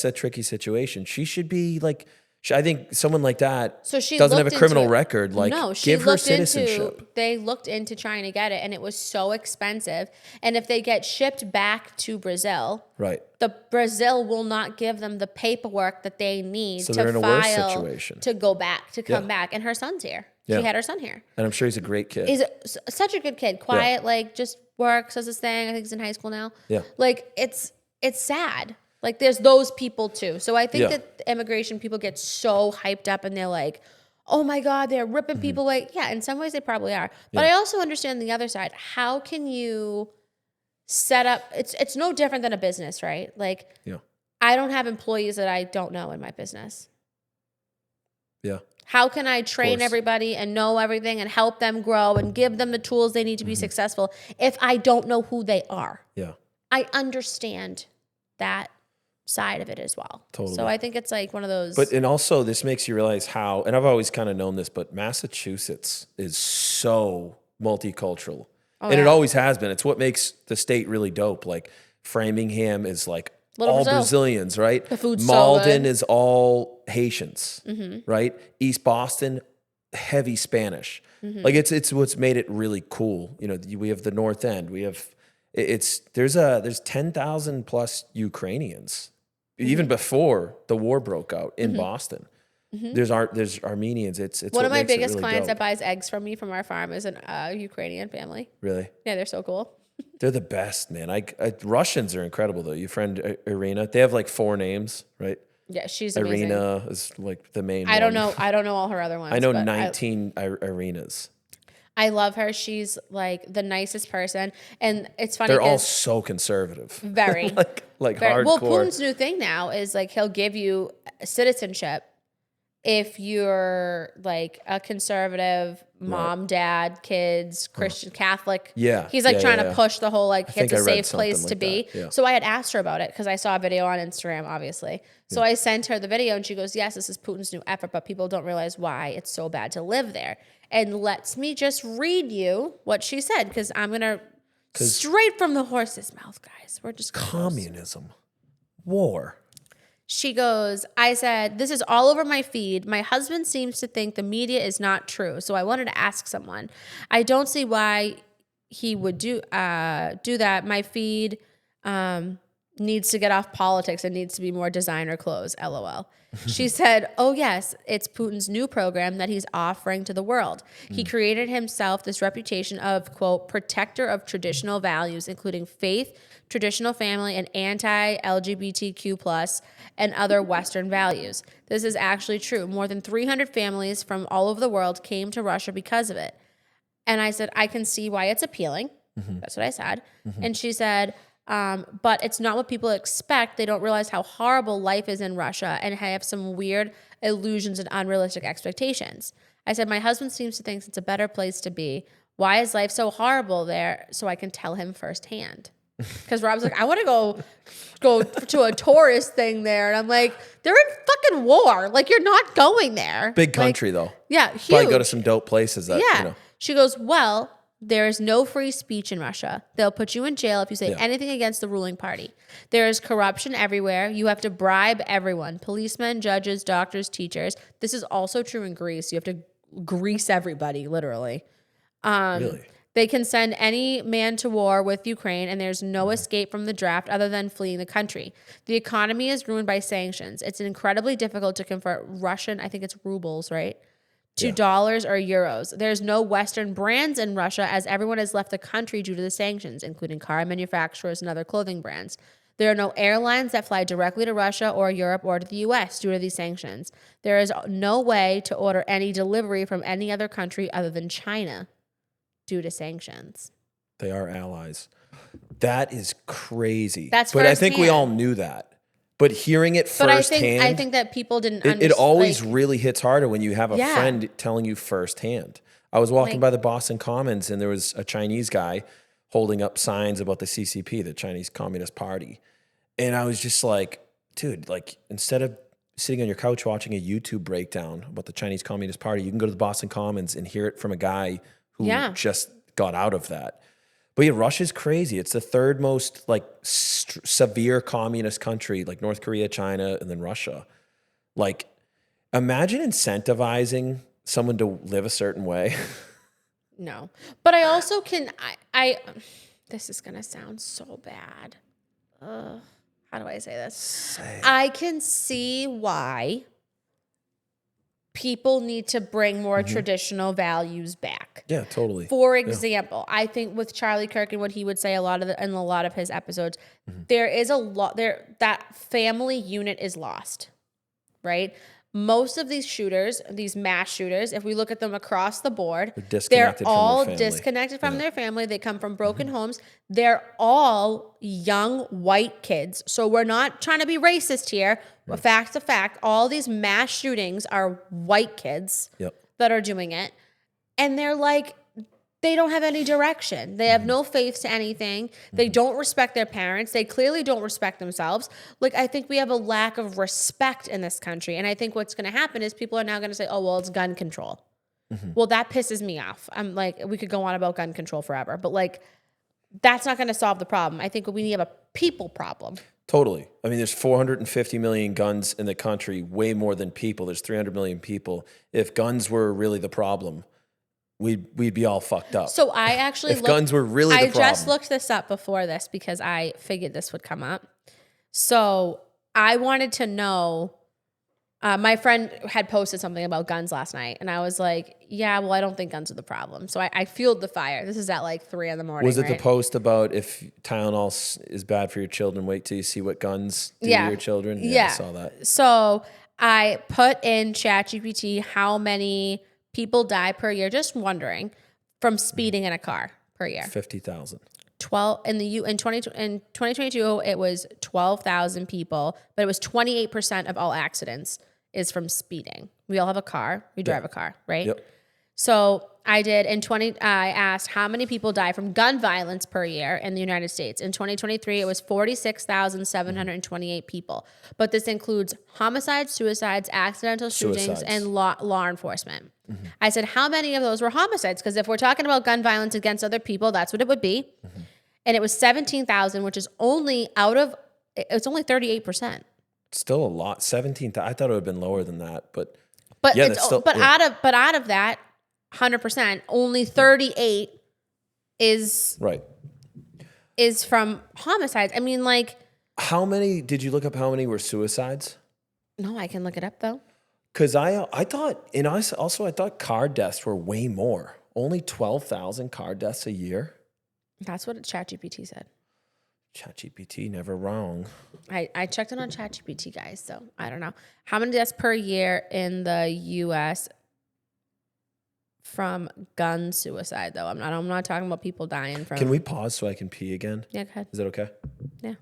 a tricky situation. She should be like, I think someone like that doesn't have a criminal record. Like, no, give her citizenship. They looked into trying to get it, and it was so expensive. And if they get shipped back to Brazil, right, the Brazil will not give them the paperwork that they need so to file to go back, to come back. And her son's here. Yeah. She had her son here. And I'm sure he's a great kid. He's such a good kid. Quiet, like just works, does his thing. I think he's in high school now. Yeah. Like it's sad. Like there's those people too. So I think that immigration people get so hyped up and they're like, oh my God, they're ripping people away. Yeah, in some ways they probably are. But I also understand the other side. How can you set up, it's no different than a business, right? Like I don't have employees that I don't know in my business. Yeah. How can I train everybody and know everything and help them grow and give them the tools they need to be successful if I don't know who they are? Yeah. I understand that side of it as well. Totally. So I think it's like one of those. But, and also this makes you realize how, and I've always kind of known this, but Massachusetts is so multicultural. And it always has been. It's what makes the state really dope. Like Framingham is like all Brazilians, right? The food's Malden so good. is all Haitians, right? East Boston, heavy Spanish. Like it's what's made it really cool. We have the North End. We have, there's 10,000 plus Ukrainians. Even before the war broke out in Boston, there's Armenians. It's one of my biggest really clients dope. that buys eggs from me from our farm is a Ukrainian family. Really? Yeah, they're so cool. They're the best, man. Russians are incredible though. Your friend Irina, they have like 4 names, right? Yeah, she's amazing. Irina is like the main. I don't know all her other ones. I know 19 Irinas. I love her. She's like the nicest person, and it's funny. They're all so conservative. Very like very, hardcore. Well, Putin's new thing now is like he'll give you citizenship if you're like a conservative mom, dad, kids, Christian, Catholic. Yeah, he's like trying to push the whole like it's a safe place to be. Yeah. So I had asked her about it because I saw a video on Instagram, obviously. So I sent her the video, and she goes, "Yes, this is Putin's new effort, but people don't realize why it's so bad to live there." And lets me just read you what she said, because I'm going to, straight from the horse's mouth, guys. We're just communism, war. She goes, I said, this is all over my feed. My husband seems to think the media is not true. So I wanted to ask someone. I don't see why he would do that. My feed needs to get off politics and needs to be more designer clothes, LOL. She said, oh yes, it's Putin's new program that he's offering to the world. He created himself this reputation of, quote, protector of traditional values, including faith, traditional family, and anti-LGBTQ+, and other Western values. This is actually true. More than 300 families from all over the world came to Russia because of it. And I said, I can see why it's appealing. That's what I said. And she said, but it's not what people expect. They don't realize how horrible life is in Russia and have some weird illusions and unrealistic expectations. I said, my husband seems to think it's a better place to be. Why is life so horrible there? So I can tell him firsthand. Because Rob's like, I want to go to a tourist thing there. And I'm like, they're in fucking war. Like, you're not going there. Big country, though. Yeah, huge. Probably go to some dope places. That, She goes, well, there is no free speech in Russia. They'll put you in jail if you say anything against the ruling party. There is corruption everywhere. You have to bribe everyone. Policemen, judges, doctors, teachers. This is also true in Greece. You have to grease everybody, literally. Really? They can send any man to war with Ukraine, and there's no escape from the draft other than fleeing the country. The economy is ruined by sanctions. It's incredibly difficult to convert Russian, I think it's rubles, right, to dollars or euros. There's no Western brands in Russia as everyone has left the country due to the sanctions, including car manufacturers and other clothing brands. There are no airlines that fly directly to Russia or Europe or to the U.S. due to these sanctions. There is no way to order any delivery from any other country other than China due to sanctions. They are allies. That is crazy. That's but I think we firsthand. all knew that. But hearing it firsthand, I think that people didn't it understand. always really hits harder when you have a friend telling you firsthand. I was walking by the Boston Commons and there was a Chinese guy holding up signs about the CCP, the Chinese Communist Party. And I was just like, dude, like instead of sitting on your couch watching a YouTube breakdown about the Chinese Communist Party, you can go to the Boston Commons and hear it from a guy who just got out of that. But yeah, Russia's crazy. It's the third most like severe communist country, like North Korea, China, and then Russia. Like, imagine incentivizing someone to live a certain way. No, but I also can. I this is gonna sound so bad. How do I say this? I can see why people need to bring more traditional values back. Yeah, totally. For example, I think with Charlie Kirk and what he would say in a lot of his episodes, there is a lot there that family unit is lost, right? Most of these shooters, these mass shooters, if we look at them across the board, they're all disconnected from their family. They come from broken homes. They're all young white kids. So we're not trying to be racist here. Right. Fact's a fact. All these mass shootings are white kids that are doing it. And they're like, they don't have any direction. They have no faith to anything. They don't respect their parents. They clearly don't respect themselves. Like, I think we have a lack of respect in this country. And I think what's going to happen is people are now going to say, oh, well, it's gun control. Well, that pisses me off. I'm like, we could go on about gun control forever. But, like, that's not going to solve the problem. I think we have a people problem. Totally. I mean, there's 450 million guns in the country, way more than people. There's 300 million people. If guns were really the problem, we'd be all fucked up. So I actually if guns were really the problem. I just looked this up before this because I figured this would come up. So I wanted to know, my friend had posted something about guns last night, and I was like, yeah, well, I don't think guns are the problem. So I fueled the fire. This is at like 3 a.m. Was it the post about if Tylenol is bad for your children, wait till you see what guns do to your children? Yeah, I saw that. So I put in ChatGPT how many people die per year, just wondering, from speeding in a car per year. 50,000. 12 in 2022 it was 12,000 people, but it was 28% of all accidents is from speeding. We all have a car. We drive a car, right? Yep. So I asked how many people die from gun violence per year in the United States. In 2023, it was 46,728 people. But this includes homicides, suicides, accidental shootings, and law enforcement. I said, how many of those were homicides? Because if we're talking about gun violence against other people, that's what it would be. And it was 17,000, which is only it's only 38%. Still a lot. 17,000. I thought it would have been lower than that, but yeah, out of that 100%, only 38 is from homicides. I mean, like, how many did you look up? How many were suicides? No, I can look it up though. Because I thought, and I thought car deaths were way more. Only 12,000 car deaths a year. That's what ChatGPT said. ChatGPT, never wrong. I checked it on ChatGPT, guys, so I don't know. How many deaths per year in the U.S. from gun suicide, though? I'm not talking about people dying from... Can we pause so I can pee again? Yeah, go ahead. Is that okay? Yeah.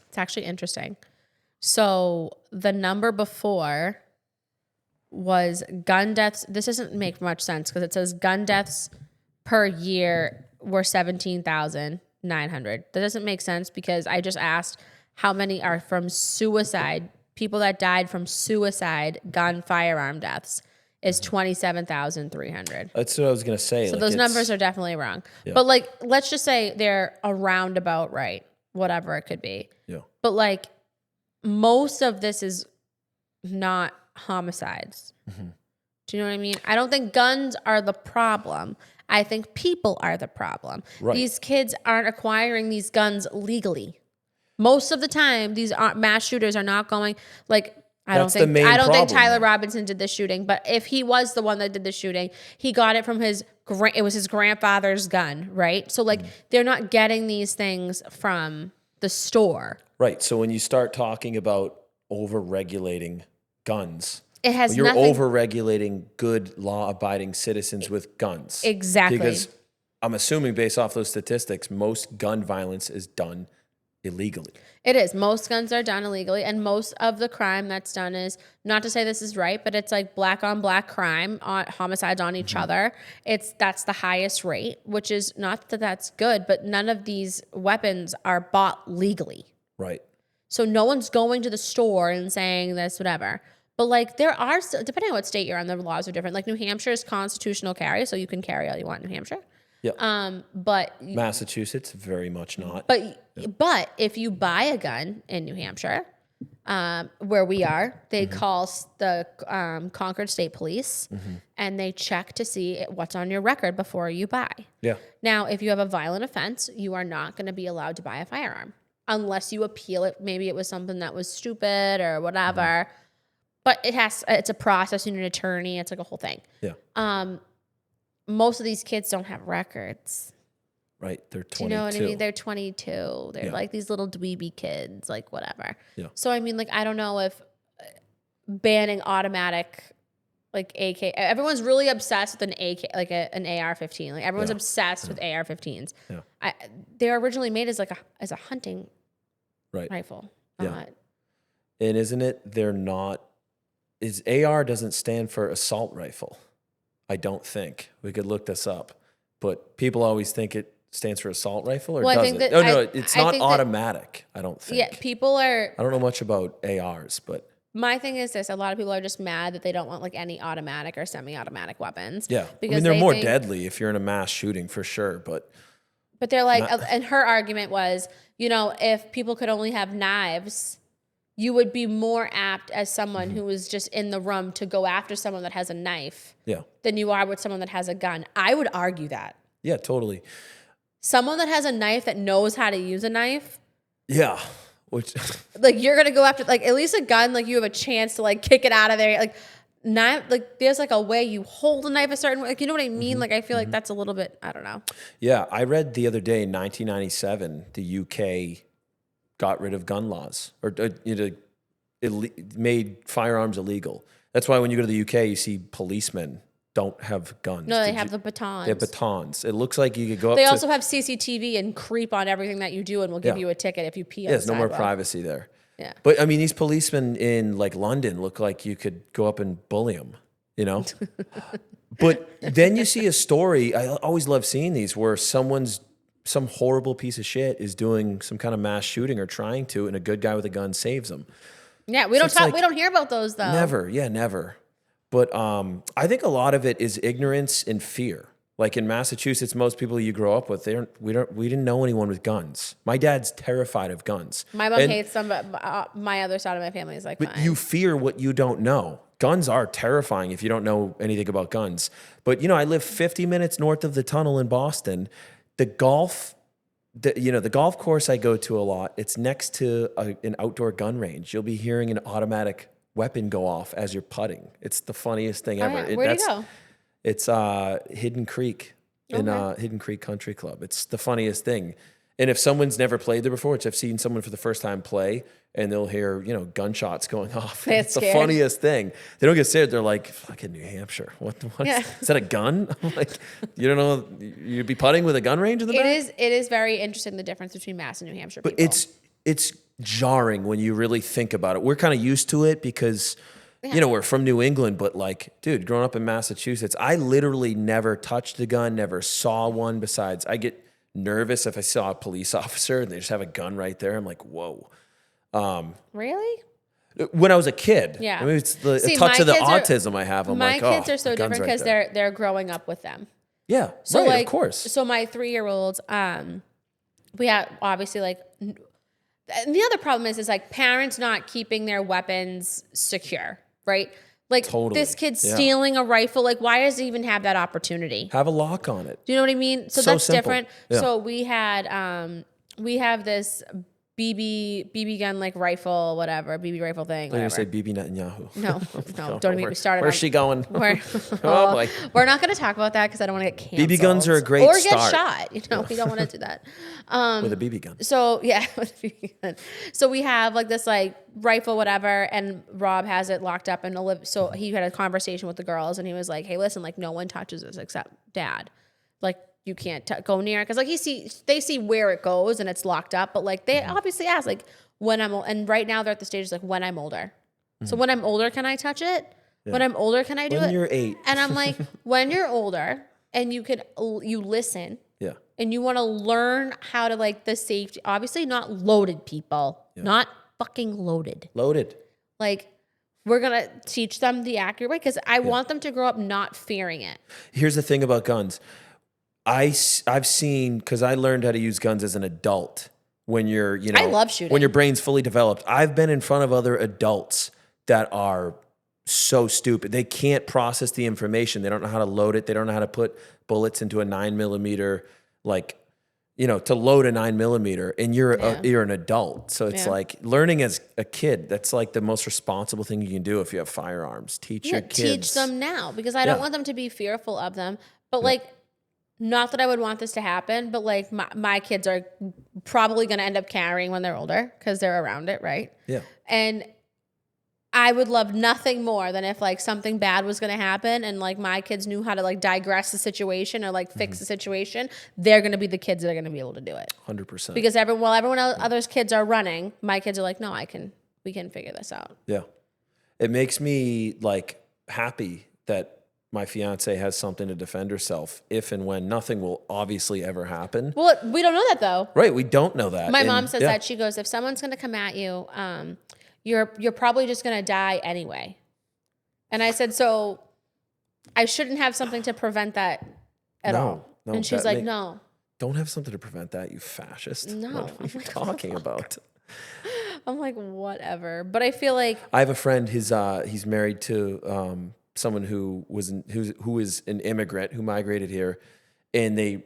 It's actually interesting. So the number before was gun deaths. This doesn't make much sense because it says gun deaths per year were 17,900. That doesn't make sense because I just asked how many are from suicide. People that died from suicide, gun, firearm deaths is 27,300. That's what I was going to say. So like those numbers are definitely wrong. Yeah. But like, let's just say they're around about right, whatever it could be. Yeah. But like, most of this is not homicides. Do you know what I mean? I don't think guns are the problem. I think people are the problem. Right. These kids aren't acquiring these guns legally. Most of the time, these mass shooters are not going, like, I don't think Tyler Robinson did the shooting, but if he was the one that did the shooting, he got it from it was his grandfather's gun, right? So like, they're not getting these things from the store. Right. So when you start talking about over-regulating guns, it has you're over-regulating good law-abiding citizens with guns. Exactly. Because I'm assuming based off those statistics, most gun violence is done illegally. It is. Most guns are done illegally, and most of the crime that's done is, not to say this is right, but it's like black on black crime, homicides on each other. That's the highest rate, which is not that that's good, but none of these weapons are bought legally. Right. So no one's going to the store and saying this, whatever. But like there are, depending on what state you're on, the laws are different. Like New Hampshire is constitutional carry, so you can carry all you want in New Hampshire. Yep. But Massachusetts, very much not. But if you buy a gun in New Hampshire, where we are, they call the Concord State Police and they check to see what's on your record before you buy. Yeah. Now, if you have a violent offense, you are not going to be allowed to buy a firearm unless you appeal it. Maybe it was something that was stupid or whatever. But it's a process. You need an attorney. It's like a whole thing. Yeah. Most of these kids don't have records. Right. They're 22. Do you know what I mean? They're 22. They're like these little dweeby kids, like whatever. Yeah. So, I mean, like, I don't know if banning automatic, like AK, everyone's really obsessed with an AK, like an AR-15. Like everyone's obsessed with AR-15s. Yeah. They're originally made as a hunting right. rifle. Yeah. And isn't it, AR doesn't stand for assault rifle. I don't think. We could look this up. But people always think it stands for assault rifle, or does it? No, it's not automatic, I don't think. Yeah, people are... I don't know much about ARs, but... My thing is this. A lot of people are just mad that they don't want like any automatic or semi-automatic weapons. Yeah. Because I mean, they're more deadly if you're in a mass shooting for sure, but... But they're like... And her argument was, you know, if people could only have knives... you would be more apt as someone who was just in the room to go after someone that has a knife than you are with someone that has a gun. I would argue that. Yeah, totally. Someone that has a knife that knows how to use a knife. Yeah. Which like you're going to go after, like at least a gun, like you have a chance to like kick it out of there. Like knife, like there's like a way you hold a knife a certain way. Like, you know what I mean? Like I feel like that's a little bit, I don't know. Yeah. I read the other day in 1997, the UK got rid of gun laws, or it made firearms illegal. That's why when you go to the UK, you see policemen don't have guns. No, they have the batons. They have batons. It looks like you could go up They also have CCTV and creep on everything that you do and will give you a ticket if you pee on the there's no more sidewalk. privacy there. Yeah. But I mean, these policemen in like London look like you could go up and bully them, you know? But then you see a story, I always love seeing these, where some horrible piece of shit is doing some kind of mass shooting or trying to, and a good guy with a gun saves them. Yeah, we don't hear about those though. Never. Yeah, never. But I think a lot of it is ignorance and fear. Like in Massachusetts, most people you grow up with, we didn't know anyone with guns. My dad's terrified of guns. My mom hates them, but my other side of my family is like, but fine. you fear what you don't know. Guns are terrifying if you don't know anything about guns. But you know, I live 50 minutes north of the tunnel in Boston. The golf course I go to a lot, it's next to an outdoor gun range. You'll be hearing an automatic weapon go off as you're putting. It's the funniest thing ever. Yeah. Where'd you go? It's Hidden Creek in Hidden Creek Country Club. It's the funniest thing. And if someone's never played there before, I've seen someone for the first time play, and they'll hear, gunshots going off. It's the funniest thing. They don't get scared. They're like, fucking New Hampshire. What? Yeah. Is that a gun? I'm like, you don't know, you'd be putting with a gun range in the back? It is very interesting, the difference between Mass and New Hampshire people. But it's jarring when you really think about it. We're kind of used to it because, we're from New England, but like, dude, growing up in Massachusetts, I literally never touched a gun, never saw one. Besides, I get nervous if I saw a police officer and they just have a gun right there. I'm like, whoa. Really? When I was a kid. Yeah. I mean, it's a touch of the autism I have. I'm like, my kids are so different because they're growing up with them. Yeah. So right, like, of course. So my 3-year-olds, we have obviously like, and the other problem is like parents not keeping their weapons secure, right? Like this kid's stealing a rifle. Like, why does he even have that opportunity? Have a lock on it. Do you know what I mean? So that's simple. different. Yeah. So we have this BB gun, like rifle, whatever, BB rifle thing. You're going to say BB Netanyahu. No, don't even get me started. Where's she going? Oh boy. We're not going to talk about that because I don't want to get canceled. BB guns are a great start. Or get shot. We don't want to do that. With a BB gun. So yeah, with a BB gun. So we have like this like rifle, whatever, and Rob has it locked up so he had a conversation with the girls and he was like, hey, listen, like no one touches this except Dad. Like, you can't go near it. Cause like they see where it goes and it's locked up, but like they obviously ask like and right now they're at the stage like when I'm older. So when I'm older, can I touch it? Yeah. When I'm older, can I do it? When you're 8. And I'm like, when you're older and you listen. Yeah. And you want to learn how to like the safety, obviously not loaded people, not fucking loaded. Like we're going to teach them the accurate way because I want them to grow up not fearing it. Here's the thing about guns. I've seen, because I learned how to use guns as an adult when you're, I love shooting. When your brain's fully developed. I've been in front of other adults that are so stupid. They can't process the information. They don't know how to load it. They don't know how to put bullets into a 9mm, like, to load a 9mm, and you're an adult. So it's like learning as a kid. That's like the most responsible thing you can do if you have firearms. Teach your kids. Teach them now because I don't want them to be fearful of them. But like, not that I would want this to happen, but like my kids are probably going to end up carrying when they're older because they're around it, right? Yeah. And I would love nothing more than if like something bad was going to happen and like my kids knew how to like digress the situation or like fix the situation. They're going to be the kids that are going to be able to do it. 100%. Because while everyone else, others kids are running, my kids are like, no, we can figure this out. Yeah. It makes me like happy that my fiance has something to defend herself if and when nothing will obviously ever happen. Well, we don't know that though. Right. We don't know that. My mom says that. She goes, if someone's going to come at you, you're probably just going to die anyway. And I said, so I shouldn't have something to prevent that at all. No, and she's like, no. Don't have something to prevent that, you fascist. No. What are you talking about? I'm like, whatever. But I feel like I have a friend, he's married to someone who is an immigrant who migrated here, and they,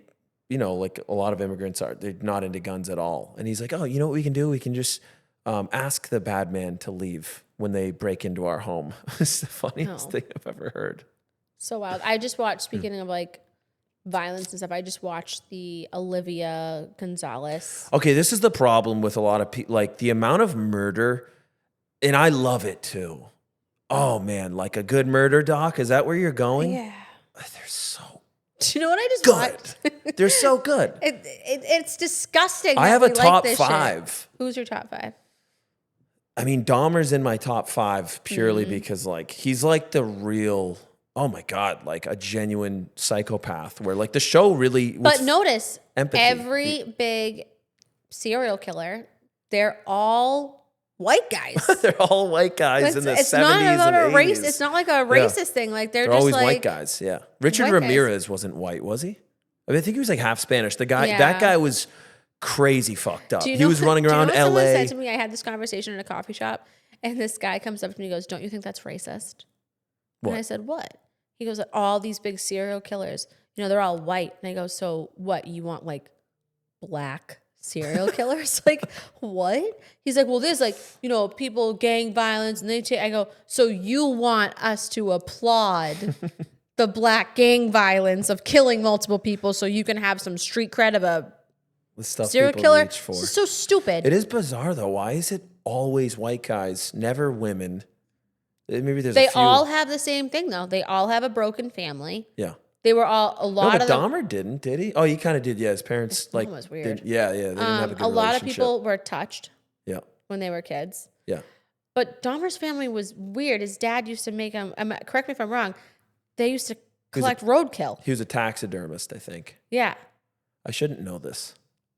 like a lot of immigrants they're not into guns at all. And he's like, oh, you know what we can do? We can just ask the bad man to leave when they break into our home. It's the funniest thing I've ever heard. So wild. I just watched, speaking of like violence and stuff, I just watched the Olivia Gonzalez. Okay, this is the problem with a lot of people, like the amount of murder, and I love it too. Oh man, like a good murder doc, is that where you're going? Yeah. They're so Do you know what I just good. watched? They're so good. It's disgusting. I have a top 5. Shit. Who's your top 5? I mean, Dahmer's in my top 5 purely because like he's like the real, oh my God, like a genuine psychopath where like the show really was But notice empathy. Every big serial killer, they're all white guys. They're all white guys in the 70s not and 80s. It's not like a racist thing. Like they're just always like white guys. Yeah. Richard Ramirez wasn't white, was he? I mean, I think he was like half Spanish. That guy was crazy fucked up. He was running around LA. Someone said to me, I had this conversation in a coffee shop, and this guy comes up to me and goes, don't you think that's racist? What? And I said, what? He goes, all these big serial killers, they're all white. And I go, so what? You want like black serial killers? Like what? He's like, well, there's like, people, gang violence, and I go, so you want us to applaud the black gang violence of killing multiple people so you can have some street cred of a serial killer? This is so stupid. It is bizarre though. Why is it always white guys, never women? Maybe they all have the same thing though. They all have a broken family. Yeah. They were all but Dahmer didn't, did he? Oh, he kind of did. Yeah, his parents like was weird. They didn't have a good a lot of people were touched. Yeah. When they were kids. Yeah. But Dahmer's family was weird. His dad used to make him. Correct me if I'm wrong. They used to collect roadkill. He was a taxidermist, I think. Yeah. I shouldn't know this.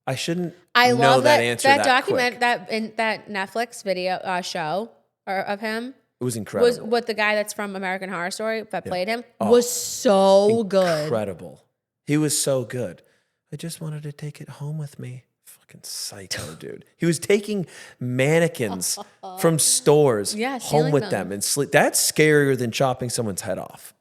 I shouldn't. I know love that answer. That document that Netflix video show of him. It was incredible. Was what the guy that's from American Horror Story that played him was so good. Incredible. He was so good. I just wanted to take it home with me. Fucking psycho, dude. He was taking mannequins from stores home with them and sleep. That's scarier than chopping someone's head off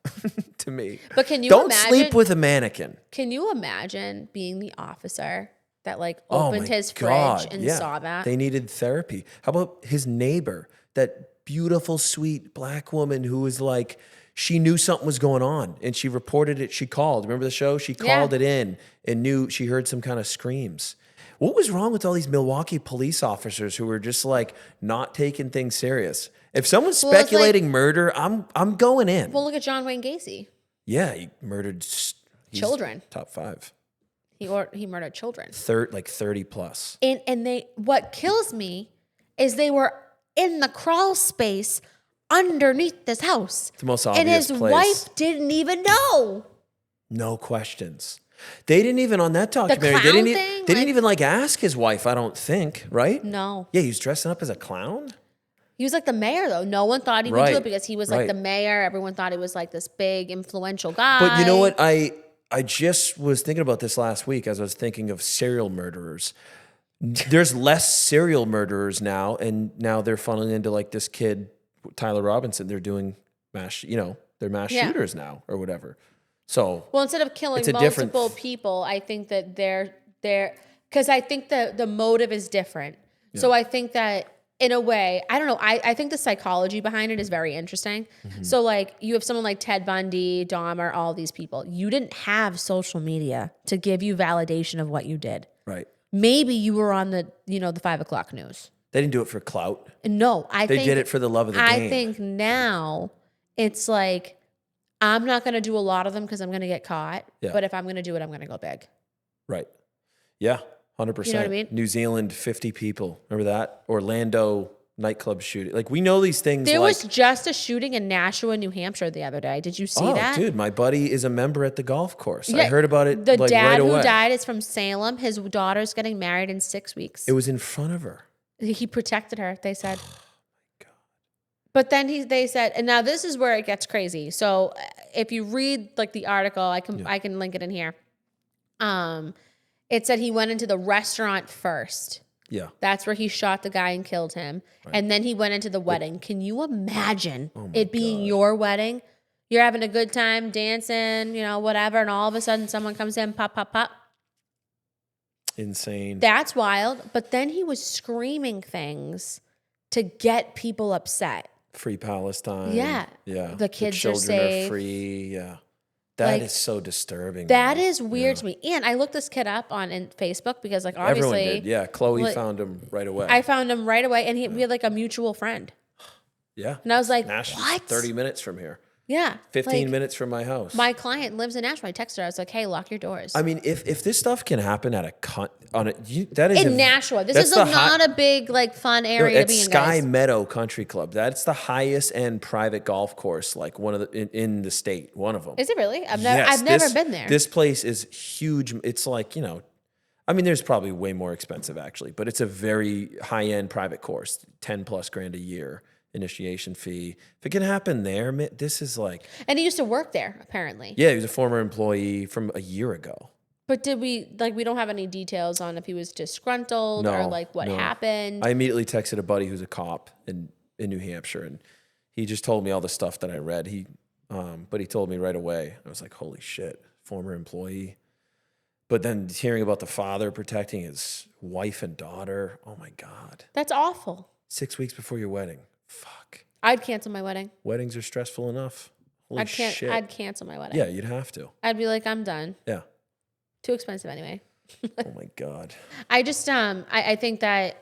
to me. But can you Don't sleep with a mannequin. Can you imagine being the officer that like opened his fridge and saw that? They needed therapy. How about his neighbor, that beautiful, sweet black woman who was like, she knew something was going on and she reported it. She called. Remember the show? She called it in and knew she heard some kind of screams. What was wrong with all these Milwaukee police officers who were just like not taking things serious? If someone's speculating murder, I'm going in. Well, look at John Wayne Gacy. Yeah, he murdered children. Top 5. He murdered children. Like 30 plus. And what kills me is they were in the crawl space underneath this house. It's the most obvious and his place. wife didn't even know. No questions. They didn't even on that documentary. They didn't even like ask his wife. I don't think, right? No. Yeah, he was dressing up as a clown. He was like the mayor, though. No one thought he would do it because he was like the mayor. Everyone thought he was like this big, influential guy. But you know what? I just was thinking about this last week as I was thinking of serial murderers. There's less serial murderers now, and now they're funneling into like this kid, Tyler Robinson. They're doing they're mass shooters now or whatever. So well, instead of killing multiple people, I think that they're because I think the motive is different. Yeah. So I think that in a way, I don't know. I think the psychology behind it is very interesting. Mm-hmm. So like you have someone like Ted Bundy, Dahmer, all these people. You didn't have social media to give you validation of what you did. Right. Maybe you were on the 5 o'clock news. They didn't do it for clout. No, they did it for the love of the game. I think now it's like, I'm not going to do a lot of them because I'm going to get caught. Yeah. But if I'm going to do it, I'm going to go big. Right. Yeah. 100%. You know what I mean? New Zealand, 50 people. Remember that? Orlando nightclub shooting. Like we know these things. There was just a shooting in Nashua, New Hampshire the other day. Did you see that? Dude, my buddy is a member at the golf course. Yeah, I heard about it. The like, dad right who died is from Salem. His daughter's getting married in 6 weeks. It was in front of her. He protected her, they said. But then they said, and now this is where it gets crazy. So if you read like the article, I can link it in here. It said he went into the restaurant first. Yeah. That's where he shot the guy and killed him. Right. And then he went into the wedding. Can you imagine it being your wedding? You're having a good time dancing, whatever, and all of a sudden someone comes in, pop, pop, pop. Insane. That's wild. But then he was screaming things to get people upset. Free Palestine. Yeah. Yeah. The kids the are safe. Are free. Yeah. That is so disturbing. That is weird to me. And I looked this kid up on Facebook because like obviously. Everyone did. Yeah. Chloe found him right away. I found him right away and we had like a mutual friend. Yeah. And I was like, Nashville's what? 30 minutes from here. Yeah. 15 minutes from my house. My client lives in Nashville. I texted her. I was like, hey, lock your doors. I mean, if this stuff can happen at that is in Nashua. This is not a big like fun area to be in. Sky Meadow Country Club. That's the highest end private golf course, like one of the in the state. One of them. Is it really? I've never been there. This place is huge. It's like I mean, there's probably way more expensive actually, but it's a very high end private course. $10,000+ a year. Initiation fee. If it can happen there, this is like. And he used to work there, apparently. Yeah, he was a former employee from a year ago. But we don't have any details on if he was disgruntled or like what happened? I immediately texted a buddy who's a cop in New Hampshire, and he just told me all the stuff that I read. But he told me right away. I was like, holy shit, former employee. But then hearing about the father protecting his wife and daughter, oh my God. That's awful. 6 weeks before your wedding. Fuck. I'd cancel my wedding. Weddings are stressful enough. Holy shit. I'd cancel my wedding. Yeah, you'd have to. I'd be like, I'm done. Yeah. Too expensive anyway. Oh my God. I just I think that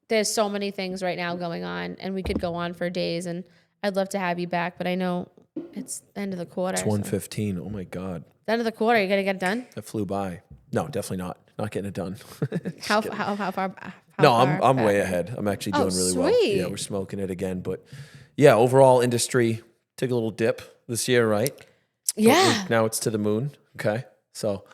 there's so many things right now going on and we could go on for days and I'd love to have you back, but I know it's the end of the quarter. It's 1:15. Oh my God. The end of the quarter, you gonna get it done? That flew by. No, definitely not. Not getting it done. How far? No, I'm way ahead. I'm actually doing really well. Sweet. Yeah, we're smoking it again. But yeah, overall industry took a little dip this year, right? Yeah. Now it's to the moon. Okay. So.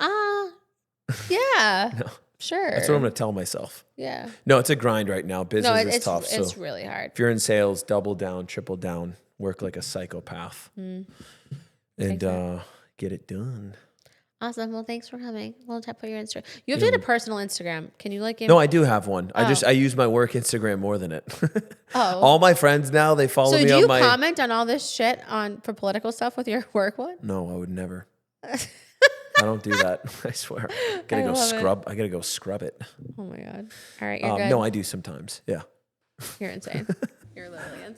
Yeah. No. Sure. That's what I'm going to tell myself. Yeah. No, it's a grind right now. Business is tough. It's really hard. If you're in sales, double down, triple down, work like a psychopath, and get it done. Awesome. Well, thanks for coming. We'll tap for your Instagram. You have to get a personal Instagram. Can you give? No, I do have one. I use my work Instagram more than it. Oh. All my friends now, they follow me on my. So do you comment on all this shit for political stuff with your work one? No, I would never. I don't do that. I swear. I gotta go scrub it. Oh my God. All right. You're good. No, I do sometimes. Yeah. You're insane. You're literally insane.